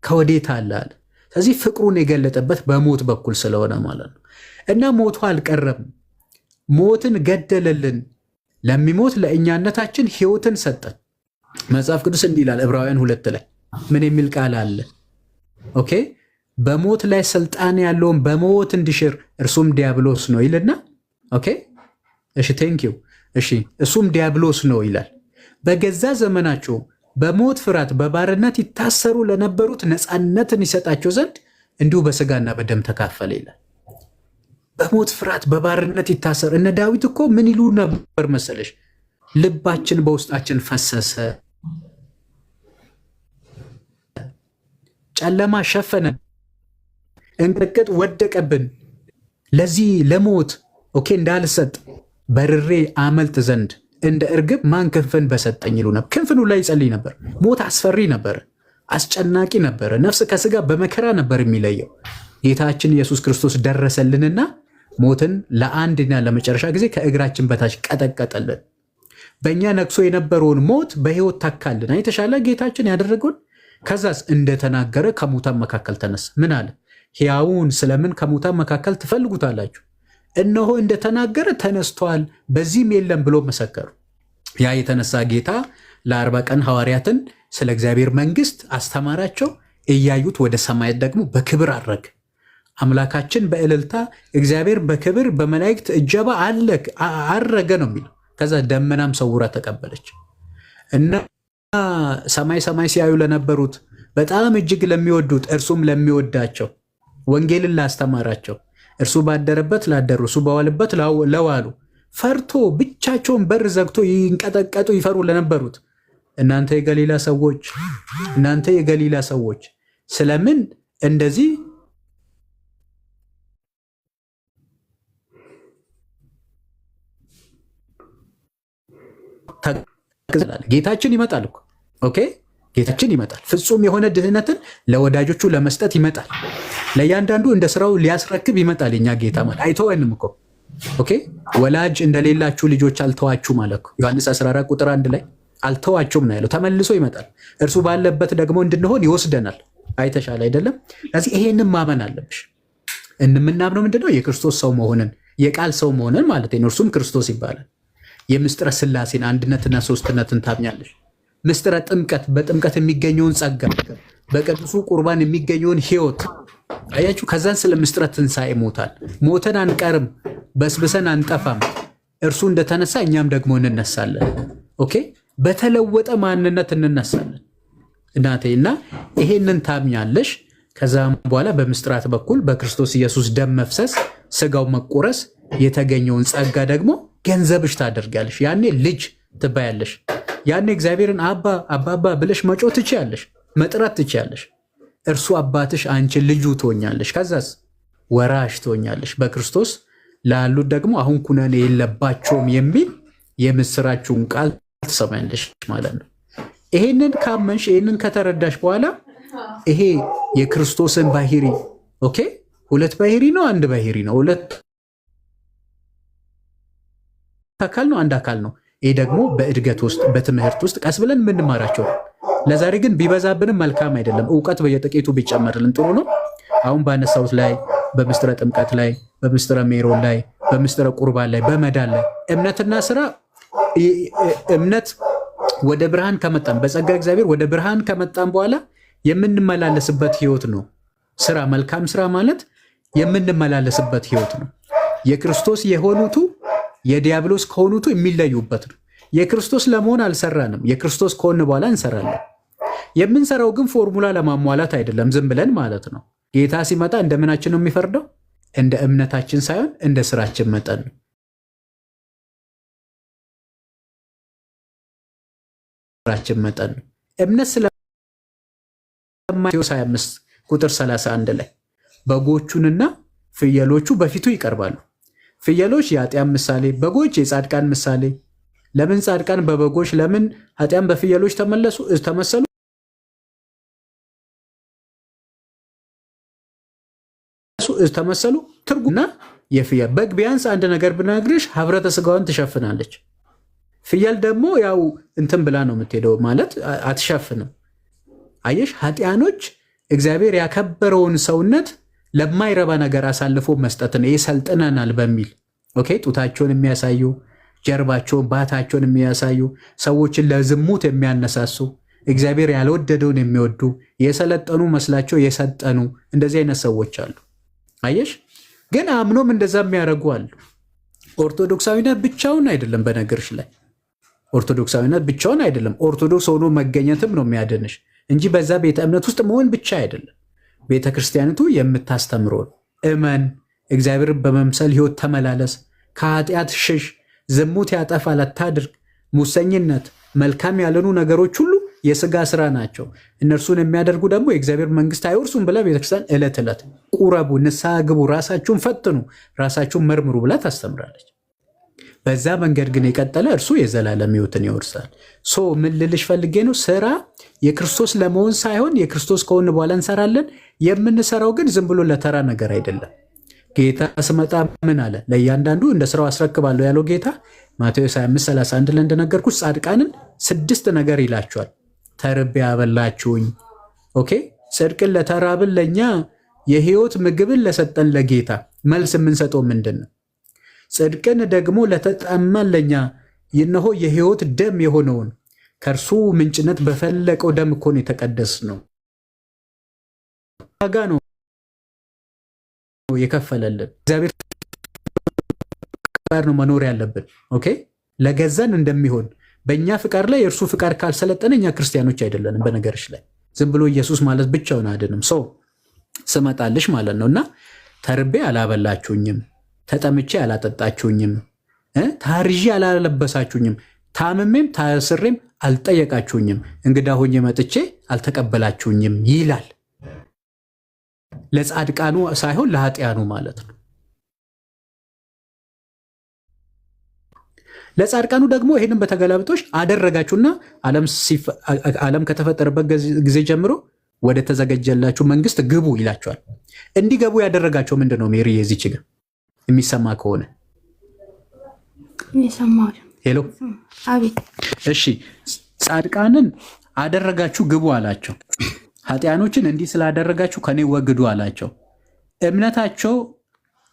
ከወዴት አለ አለ። ስለዚህ ፍቅሩን የገለጠበት በሞት በኩል ስለሆነ ማለት ነው። እና ሞቱ አልቀረም፣ ሞትን ገደለልን፣ ለሚሞት ለእኛነታችን ሕይወትን ሰጠን። መጽሐፍ ቅዱስ እንዲህ ይላል ዕብራውያን 2 ላይ ምን የሚል ቃል አለ? ኦኬ፣ በሞት ላይ ስልጣን ያለውን በሞት እንዲሽር እርሱም ዲያብሎስ ነው ይልና፣ ኦኬ፣ እሺ፣ ቴንኪው፣ እሺ፣ እሱም ዲያብሎስ ነው ይላል። በገዛ ዘመናቸው በሞት ፍርሃት በባርነት ይታሰሩ ለነበሩት ነፃነትን ይሰጣቸው ዘንድ እንዲሁ በስጋና በደም ተካፈለ ይላል። በሞት ፍርሃት በባርነት ይታሰር። እነ ዳዊት እኮ ምን ይሉ ነበር መሰለሽ? ልባችን በውስጣችን ፈሰሰ፣ ጨለማ ሸፈነን፣ እንቅጥቅጥ ወደቀብን። ለዚህ ለሞት ኦኬ እንዳልሰጥ በርሬ አመልጥ ዘንድ እንደ እርግብ ማን ክንፍን በሰጠኝ ይሉ ነበር። ክንፍን ላይ ይጸልይ ነበር። ሞት አስፈሪ ነበር፣ አስጨናቂ ነበር። ነፍስ ከስጋ በመከራ ነበር የሚለየው። ጌታችን ኢየሱስ ክርስቶስ ደረሰልንና ሞትን ለአንድና ለመጨረሻ ጊዜ ከእግራችን በታች ቀጠቀጠልን። በእኛ ነግሶ የነበረውን ሞት በሕይወት ታካልን። የተሻለ ጌታችን ያደረገውን ከዛስ እንደተናገረ ከሙታን መካከል ተነሳ። ምን አለ? ሕያውን ስለምን ከሙታን መካከል ትፈልጉታላችሁ? እነሆ እንደተናገረ ተነስቷል፣ በዚህም የለም ብሎ መሰከሩ። ያ የተነሳ ጌታ ለ40 ቀን ሐዋርያትን ስለ እግዚአብሔር መንግሥት አስተማራቸው። እያዩት ወደ ሰማያት ደግሞ በክብር አረገ። አምላካችን በእልልታ እግዚአብሔር በክብር በመላእክት እጀባ አረገ ነው የሚለው። ከዛ ደመናም ሰውራ ተቀበለች እና ሰማይ ሰማይ ሲያዩ ለነበሩት በጣም እጅግ ለሚወዱት እርሱም ለሚወዳቸው ወንጌልን ላስተማራቸው እርሱ ባደረበት ላደሩ እርሱ በዋልበት ለዋሉ ፈርቶ ብቻቸውን በር ዘግቶ ይንቀጠቀጡ ይፈሩ ለነበሩት እናንተ የገሊላ ሰዎች ስለምን እንደዚህ ጌታችን ይመጣል እኮ ኦኬ፣ ጌታችን ይመጣል። ፍጹም የሆነ ድህነትን ለወዳጆቹ ለመስጠት ይመጣል። ለእያንዳንዱ እንደ ስራው ሊያስረክብ ይመጣል። የኛ ጌታ ማለት አይተወንም እኮ ኦኬ። ወላጅ እንደሌላችሁ ልጆች አልተዋችሁም አለ እኮ ዮሐንስ 14 ቁጥር 1 ላይ አልተዋችሁም ነው ያለው። ተመልሶ ይመጣል። እርሱ ባለበት ደግሞ እንድንሆን ይወስደናል። አይተሻል አይደለም? ስለዚህ ይሄንን ማመን አለብሽ። የምናምነው ምንድነው? የክርስቶስ ሰው መሆንን የቃል ሰው መሆንን ማለት ነው። እርሱም ክርስቶስ ይባላል። የምስጢረ ሥላሴን አንድነትና ሶስትነትን ታምኛለሽ። ምስጢረ ጥምቀት በጥምቀት የሚገኘውን ጸጋ፣ በቅዱሱ ቁርባን የሚገኘውን ሕይወት አያችሁ። ከዛን ስለ ምስጢረ ትንሣኤ ሞተን አንቀርም፣ በስብሰን አንጠፋም። እርሱ እንደተነሳ እኛም ደግሞ እንነሳለን። ኦኬ፣ በተለወጠ ማንነት እንነሳለን እናቴ። እና ይሄንን ታምኛለሽ። ከዛም በኋላ በምስጢራት በኩል በክርስቶስ ኢየሱስ ደም መፍሰስ፣ ስጋው መቆረስ የተገኘውን ጸጋ ደግሞ ገንዘብሽ ታደርጋለሽ። ያኔ ልጅ ትባያለሽ። ያኔ እግዚአብሔርን አባባ ብለሽ መጮህ ትችያለሽ፣ መጥራት ትችያለሽ። እርሱ አባትሽ፣ አንቺ ልጁ ትሆኛለሽ። ከዛስ ወራሽ ትሆኛለሽ። በክርስቶስ ላሉት ደግሞ አሁን ኩነኔ የለባቸውም የሚል የምስራችሁን ቃል ትሰማያለሽ ማለት ነው። ይሄንን ካመንሽ፣ ይሄንን ከተረዳሽ በኋላ ይሄ የክርስቶስን ባህሪ ኦኬ፣ ሁለት ባህሪ ነው አንድ ባህሪ ነው፣ ሁለት አካል ነው አንድ አካል ነው። ይህ ደግሞ በእድገት ውስጥ በትምህርት ውስጥ ቀስ ብለን የምንማራቸው። ለዛሬ ግን ቢበዛብንም መልካም አይደለም። እውቀት በየጥቂቱ ቢጨመርልን ጥሩ ነው። አሁን ባነሳሁት ላይ በምስጢረ ጥምቀት ላይ፣ በምስጢረ ሜሮን ላይ፣ በምስጢረ ቁርባን ላይ፣ በመዳን ላይ እምነትና ስራ እምነት ወደ ብርሃን ከመጣን በጸጋ እግዚአብሔር ወደ ብርሃን ከመጣን በኋላ የምንመላለስበት ህይወት ነው። ስራ መልካም ስራ ማለት የምንመላለስበት ህይወት ነው። የክርስቶስ የሆኑቱ የዲያብሎስ ከሆኑቱ የሚለዩበት ነው። የክርስቶስ ለመሆን አልሰራንም። የክርስቶስ ከሆን በኋላ እንሰራለን። የምንሰራው ግን ፎርሙላ ለማሟላት አይደለም፣ ዝም ብለን ማለት ነው። ጌታ ሲመጣ እንደምናችን ነው የሚፈርደው? እንደ እምነታችን ሳይሆን እንደ ስራችን መጠን ነው። ስራችን መጠን ነው። እምነት ስለማቴዎስ 25 ቁጥር 31 ላይ በጎቹንና ፍየሎቹ በፊቱ ይቀርባሉ። ፍየሎች የኃጢአን ምሳሌ፣ በጎች የጻድቃን ምሳሌ። ለምን ጻድቃን በበጎች ለምን ኃጢአን በፍየሎች ተመሰሉ? ትርጉምና የፍየል በግ ቢያንስ አንድ ነገር ብነግርሽ ኅብረተ ሥጋዋን ትሸፍናለች። ፍየል ደግሞ ያው እንትን ብላ ነው የምትሄደው ማለት አትሸፍንም። አየሽ፣ ኃጢአኖች እግዚአብሔር ያከበረውን ሰውነት ለማይረባ ነገር አሳልፎ መስጠትን ይሰልጥነናል በሚል ኦኬ፣ ጡታቸውን የሚያሳዩ ጀርባቸውን ባታቸውን የሚያሳዩ ሰዎችን ለዝሙት የሚያነሳሱ እግዚአብሔር ያልወደደውን የሚወዱ የሰለጠኑ መስላቸው የሰጠኑ እንደዚህ አይነት ሰዎች አሉ። አየሽ፣ ግን አምኖም እንደዛ የሚያደርጉ አሉ። ኦርቶዶክሳዊነት ብቻውን አይደለም። በነገርሽ ላይ ኦርቶዶክሳዊነት ብቻውን አይደለም። ኦርቶዶክስ ሆኖ መገኘትም ነው የሚያድንሽ እንጂ በዛ ቤተ እምነት ውስጥ መሆን ብቻ አይደለም። ቤተ ክርስቲያኒቱ የምታስተምረውን እመን፣ እግዚአብሔርን በመምሰል ህይወት ተመላለስ፣ ከኃጢአት ሽሽ፣ ዝሙት ያጠፋል አታድርግ፣ ሙሰኝነት፣ መልካም ያልሆኑ ነገሮች ሁሉ የስጋ ስራ ናቸው፣ እነርሱን የሚያደርጉ ደግሞ የእግዚአብሔር መንግስት አይወርሱም ብላ ቤተክርስቲያን ዕለት ዕለት ቁረቡ፣ ንስሐ ግቡ፣ ራሳችሁን ፈትኑ፣ ራሳችሁን መርምሩ ብላ ታስተምራለች። በዛ መንገድ ግን የቀጠለ እርሱ የዘላለም ሕይወትን ይወርሳል። ሶ ምን ልልሽ ፈልጌ ነው፣ ስራ የክርስቶስ ለመሆን ሳይሆን የክርስቶስ ከሆን በኋላ እንሰራለን። የምንሰራው ግን ዝም ብሎ ለተራ ነገር አይደለም። ጌታ ስመጣ ምን አለ? ለእያንዳንዱ እንደ ስራው አስረክባለሁ ያለው ጌታ ማቴዎስ 25:31 ላይ እንደነገርኩት ጻድቃንን 6 ነገር ይላቸዋል። ተርቤ ያበላችሁኝ። ኦኬ፣ ጽድቅን ለተራብን ለእኛ የህይወት ምግብን ለሰጠን ለጌታ መልስ የምንሰጠው ምንድን ነው? ጽድቅን ደግሞ ለተጠማን ለእኛ እነሆ የህይወት ደም የሆነውን ከእርሱ ምንጭነት በፈለቀው ደም እኮ ነው የተቀደስ ነው ዋጋ ነው የከፈለልን። እግዚአብሔር ፍቃድ ነው መኖር ያለብን። ኦኬ፣ ለገዛን እንደሚሆን በእኛ ፍቃድ ላይ የእርሱ ፍቃድ ካልሰለጠነ እኛ ክርስቲያኖች አይደለንም። በነገርሽ ላይ ዝም ብሎ ኢየሱስ ማለት ብቻውን አድንም ሰው ስመጣልሽ ማለት ነው እና ተርቤ አላበላችሁኝም፣ ተጠምቼ አላጠጣችሁኝም፣ ታርዤ አላለበሳችሁኝም፣ ታምሜም ታስሬም አልጠየቃችሁኝም፣ እንግዳ ሆኜ መጥቼ አልተቀበላችሁኝም ይላል። ለጻድቃኑ ሳይሆን ለኃጢያኑ ማለት ነው። ለጻድቃኑ ደግሞ ይህንን በተገላብጦች አደረጋችሁና ዓለም ከተፈጠረበት ጊዜ ጀምሮ ወደ ተዘጋጀላችሁ መንግስት ግቡ ይላቸዋል። እንዲገቡ ያደረጋቸው ምንድን ነው? ሜሪ የዚች ግን የሚሰማ ከሆነ ሄሎ፣
አቤት።
እሺ፣ ጻድቃንን አደረጋችሁ ግቡ አላቸው። ኃጢያኖችን እንዲህ ስላደረጋችሁ ከኔ ወግዱ አላቸው። እምነታቸው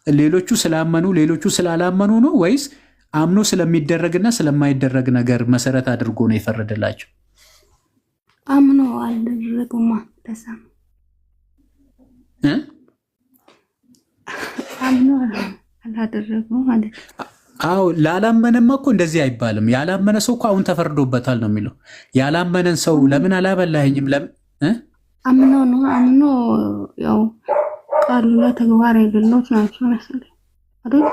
ሌሎቹ ስላመኑ ሌሎቹ ስላላመኑ ነው ወይስ አምኖ ስለሚደረግና ስለማይደረግ ነገር መሰረት አድርጎ ነው የፈረደላቸው?
አምኖ አልደረጉማ። ለዛ አምኖ አላደረጉ ማለት።
አዎ፣ ላላመነማ እኮ እንደዚህ አይባልም። ያላመነ ሰው እኮ አሁን ተፈርዶበታል ነው የሚለው። ያላመነን ሰው ለምን አላበላኸኝም? ለምን
አምኖ ነው። አምኖ ያው ቃሉና ተግባር የሌሎች ናቸው መሰለኝ አይደል?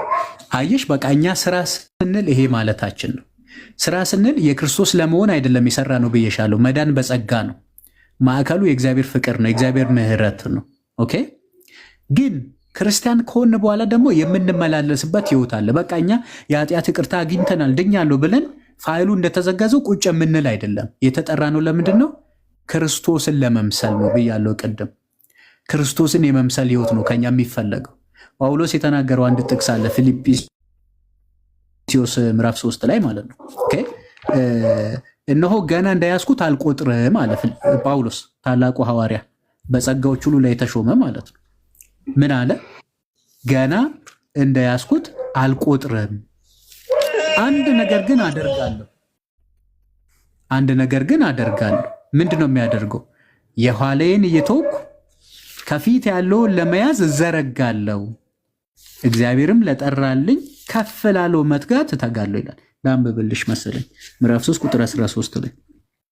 አየሽ፣ በቃ እኛ ስራ ስንል ይሄ ማለታችን ነው። ስራ ስንል የክርስቶስ ለመሆን አይደለም የሰራ ነው ብዬሻለሁ። መዳን በጸጋ ነው። ማዕከሉ የእግዚአብሔር ፍቅር ነው፣ የእግዚአብሔር ምሕረት ነው። ኦኬ፣ ግን ክርስቲያን ከሆን በኋላ ደግሞ የምንመላለስበት ህይወት አለ። በቃ እኛ የኃጢአት ይቅርታ አግኝተናል ድኛለሁ ብለን ፋይሉ እንደተዘጋዘው ቁጭ የምንል አይደለም። የተጠራ ነው ለምንድን ነው? ክርስቶስን ለመምሰል ነው ብያለሁ ቅድም። ክርስቶስን የመምሰል ህይወት ነው ከኛ የሚፈለገው። ጳውሎስ የተናገረው አንድ ጥቅስ አለ ፊልጵስዩስ ምዕራፍ 3 ላይ ማለት ነው። ኦኬ፣ እነሆ ገና እንዳያስኩት አልቆጥርም አለ ጳውሎስ፣ ታላቁ ሐዋርያ በጸጋዎች ሁሉ ላይ የተሾመ ማለት ነው። ምን አለ? ገና እንዳያስኩት አልቆጥርም፣ አንድ ነገር ግን አደርጋለሁ። አንድ ነገር ግን አደርጋለሁ። ምንድን ነው የሚያደርገው? የኋላዬን እየተውኩ ከፊት ያለውን ለመያዝ እዘረጋለሁ፣ እግዚአብሔርም ለጠራልኝ ከፍ ላለው መትጋት እተጋለሁ ይላል። ላንብብልሽ መሰለኝ ምዕራፍ 3 ቁጥር 13 ላይ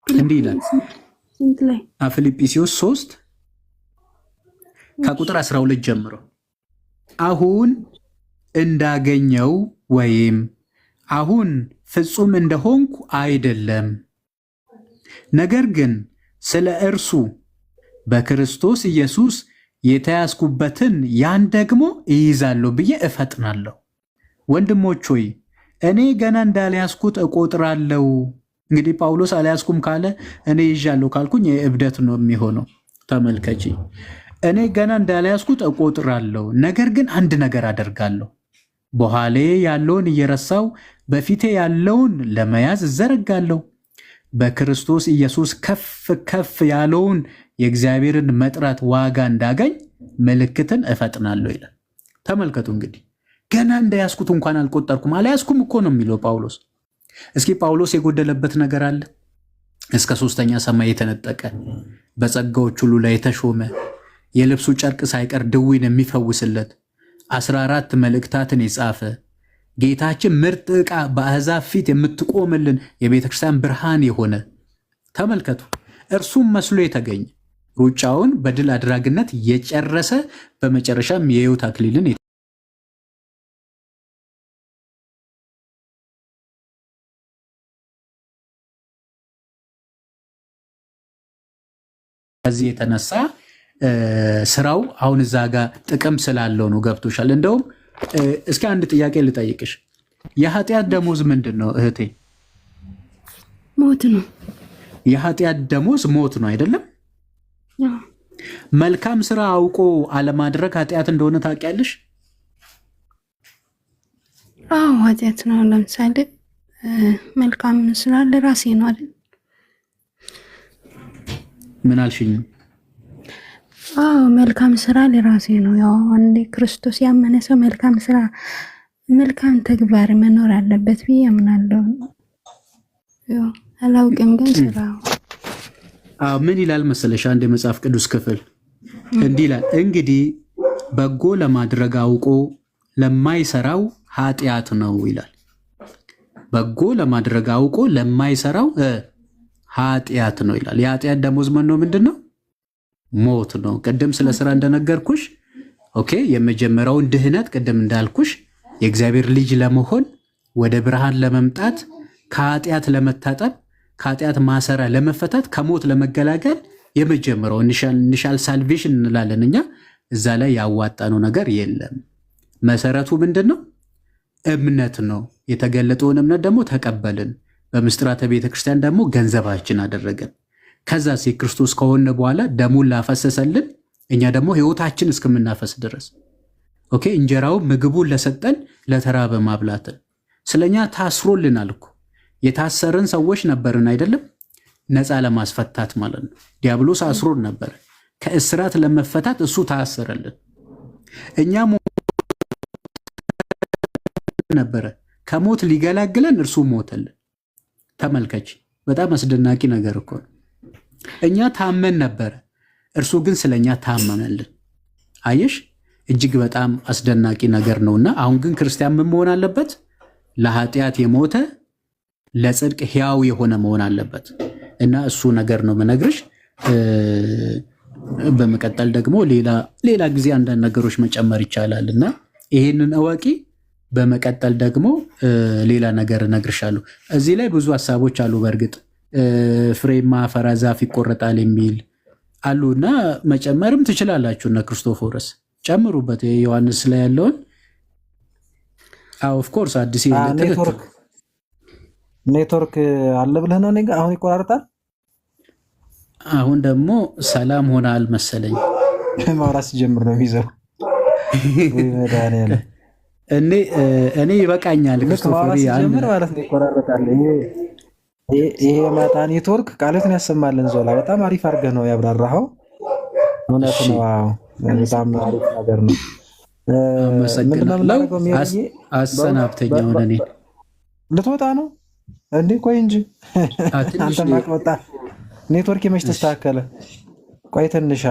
እንዲህ ይላል። ፊልጵስዩስ 3 ከቁጥር 12 ጀምሮ አሁን እንዳገኘው ወይም አሁን ፍጹም እንደሆንኩ አይደለም፣ ነገር ግን ስለ እርሱ በክርስቶስ ኢየሱስ የተያዝኩበትን ያን ደግሞ እይዛለሁ ብዬ እፈጥናለሁ። ወንድሞች ሆይ እኔ ገና እንዳልያዝኩት እቆጥራለሁ። እንግዲህ ጳውሎስ አልያዝኩም ካለ እኔ ይዣለሁ ካልኩኝ የእብደት ነው የሚሆነው። ተመልከቺ፣ እኔ ገና እንዳልያዝኩት እቆጥራለሁ፣ ነገር ግን አንድ ነገር አደርጋለሁ፣ በኋላ ያለውን እየረሳው በፊቴ ያለውን ለመያዝ እዘረጋለሁ፣ በክርስቶስ ኢየሱስ ከፍ ከፍ ያለውን የእግዚአብሔርን መጥራት ዋጋ እንዳገኝ ምልክትን እፈጥናለሁ ይላል። ተመልከቱ እንግዲህ ገና እንደያዝኩት እንኳን አልቆጠርኩም። አልያዝኩም እኮ ነው የሚለው ጳውሎስ። እስኪ ጳውሎስ የጎደለበት ነገር አለ? እስከ 3ኛ ሰማይ የተነጠቀ በጸጋዎች ሁሉ ላይ የተሾመ የልብሱ ጨርቅ ሳይቀር ድዊን የሚፈውስለት 14 መልእክታትን የጻፈ ጌታችን ምርጥ ዕቃ በአሕዛብ ፊት የምትቆምልን የቤተክርስቲያን ብርሃን የሆነ ተመልከቱ፣ እርሱም መስሎ የተገኘ ሩጫውን በድል አድራጊነት የጨረሰ በመጨረሻም የሕይወት አክሊልን ከዚህ የተነሳ ስራው አሁን እዛ ጋር ጥቅም ስላለው ነው። ገብቶሻል? እንደውም እስኪ አንድ ጥያቄ ልጠይቅሽ። የኃጢአት ደሞዝ ምንድን ነው እህቴ?
ሞት ነው።
የኃጢአት ደሞዝ ሞት ነው አይደለም? መልካም ስራ አውቆ አለማድረግ ኃጢአት እንደሆነ ታውቂያለሽ?
አዎ ኃጢአት ነው። ለምሳሌ መልካም ስራ ለራሴ ነው አይደል?
ምን አልሽኝ?
አዎ መልካም ስራ ለራሴ ነው። ያው አንዴ ክርስቶስ ያመነ ሰው መልካም ስራ መልካም ተግባር መኖር አለበት ብዬ አምናለሁ። ያው አላውቅም ግን ስራ
ምን ይላል መሰለሽ? አንድ የመጽሐፍ ቅዱስ ክፍል እንዲህ ይላል፣ እንግዲህ በጎ ለማድረግ አውቆ ለማይሰራው ኃጢአት ነው ይላል። በጎ ለማድረግ አውቆ ለማይሰራው ኃጢአት ነው ይላል። የኃጢአት ደሞዝ ምንድን ነው? ሞት ነው። ቅድም ስለ ስራ እንደነገርኩሽ ኦኬ፣ የመጀመሪያውን ድህነት ቅድም እንዳልኩሽ የእግዚአብሔር ልጅ ለመሆን ወደ ብርሃን ለመምጣት ከኃጢአት ለመታጠብ ከኃጢአት ማሰሪያ ለመፈታት ከሞት ለመገላገል የመጀመሪያው ኢኒሻል ሳልቬሽን እንላለን እኛ። እዛ ላይ ያዋጣነው ነገር የለም። መሰረቱ ምንድን ነው? እምነት ነው። የተገለጠውን እምነት ደግሞ ተቀበልን። በምስጢራተ ቤተክርስቲያን ደግሞ ገንዘባችን አደረገን። ከዛ የክርስቶስ ከሆነ በኋላ ደሙን ላፈሰሰልን እኛ ደግሞ ህይወታችን እስከምናፈስ ድረስ ኦኬ፣ እንጀራው ምግቡን ለሰጠን ለተራበ ማብላትን ስለኛ ታስሮልናል እኮ። የታሰርን ሰዎች ነበርን አይደለም? ነፃ ለማስፈታት ማለት ነው። ዲያብሎስ አስሮን ነበር። ከእስራት ለመፈታት እሱ ታሰረልን። እኛ ነበረ ከሞት ሊገላግለን እርሱ ሞተልን። ተመልከች፣ በጣም አስደናቂ ነገር እኮ ነው። እኛ ታመን ነበረ፣ እርሱ ግን ስለኛ ታመመልን። አየሽ፣ እጅግ በጣም አስደናቂ ነገር ነውና አሁን ግን ክርስቲያን ምን መሆን አለበት? ለኃጢአት የሞተ ለጽድቅ ሕያው የሆነ መሆን አለበት። እና እሱ ነገር ነው መነግርሽ። በመቀጠል ደግሞ ሌላ ጊዜ አንዳንድ ነገሮች መጨመር ይቻላል እና ይሄንን እወቂ። በመቀጠል ደግሞ ሌላ ነገር እነግርሻለሁ። እዚህ ላይ ብዙ ሀሳቦች አሉ። በእርግጥ ፍሬ ማፈራ ዛፍ ይቆረጣል የሚል አሉ እና መጨመርም ትችላላችሁ። እነ ክርስቶፎረስ ጨምሩበት ዮሐንስ ላይ ያለውን። ኦፍኮርስ አዲስ
ኔትወርክ አለ ብለህ ነው አሁን ይቆራርጣል።
አሁን ደግሞ ሰላም ሆናል መሰለኝ።
ማውራት ሲጀምር ነው የሚይዘው።
እኔ ይበቃኛል። ክርስቶፎር
ሲጀምር ማለት ነው ይቆራርጣል። ይሄ ማታ ኔትወርክ ቃልህን ያሰማልን። ዞላ በጣም አሪፍ አድርገህ ነው ያብራራኸው። እውነት ነው። በጣም አሪፍ ነገር ነው።
አሰናብተኛው እኔ
ልትወጣ ነው እንዴ? ቆይ እንጂ አንተ ማቅመጣ ኔትወርክ የመች ተስተካከለ? ቆይ ትንሽ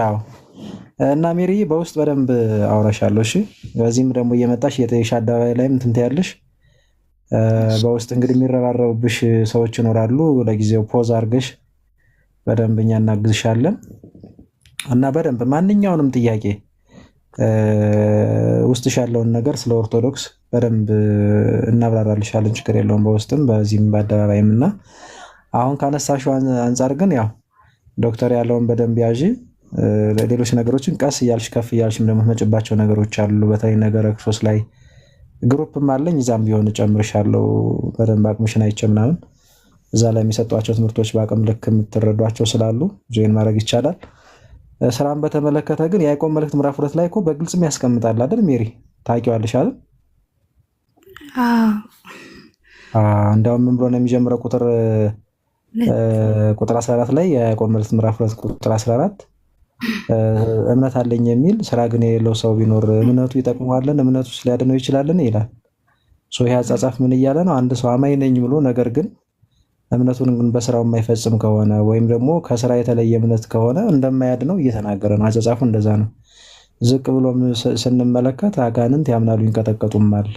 እና ሜሪ በውስጥ በደንብ አውራሻለሁ። እሺ፣ በዚህም ደግሞ እየመጣሽ የጤሻ አደባባይ ላይም እንትን ትያለሽ። በውስጥ እንግዲህ የሚረባረቡብሽ ሰዎች ይኖራሉ። ለጊዜው ፖዝ አድርገሽ በደንብ እኛ እናግዝሻለን እና በደንብ ማንኛውንም ጥያቄ ውስጥሽ ያለውን ነገር ስለ ኦርቶዶክስ በደንብ እናብራራልሻለን። ችግር የለውም። በውስጥም በዚህም በአደባባይም እና አሁን ካነሳሽው አንጻር ግን ያው ዶክተር ያለውን በደንብ ያዥ። ሌሎች ነገሮችን ቀስ እያልሽ ከፍ እያልሽም ደግሞ መጭባቸው ነገሮች አሉ። በተለይ ነገረ ክርስቶስ ላይ ግሩፕም አለኝ። እዛም ቢሆን እጨምርሻለሁ። በደንብ አቅምሽን አይቼ ምናምን እዛ ላይ የሚሰጧቸው ትምህርቶች በአቅም ልክ የምትረዷቸው ስላሉ ጆይን ማድረግ ይቻላል። ስራን በተመለከተ ግን የያዕቆብ መልእክት ምዕራፍ 2 ላይ እኮ በግልጽም ያስቀምጣል አይደል? ሜሪ ታውቂዋለሽ አይደል? እንደውም ምን ብሎ ነው የሚጀምረው? ቁጥር 14 ላይ የያዕቆብ መልእክት ምዕራፍ 2 ቁጥር 14 እምነት አለኝ የሚል ስራ ግን የሌለው ሰው ቢኖር እምነቱ ይጠቅመዋልን? እምነቱ ሊያድነው ይችላልን? ይላል። ይሄ አጻጻፍ ምን እያለ ነው? አንድ ሰው አማኝ ነኝ ብሎ ነገር ግን እምነቱን ግን በስራው የማይፈጽም ከሆነ ወይም ደግሞ ከስራ የተለየ እምነት ከሆነ እንደማያድነው እየተናገረ ነው። አጻጻፉ እንደዛ ነው። ዝቅ ብሎ ስንመለከት አጋንንት ያምናሉ ይንቀጠቀጡማል።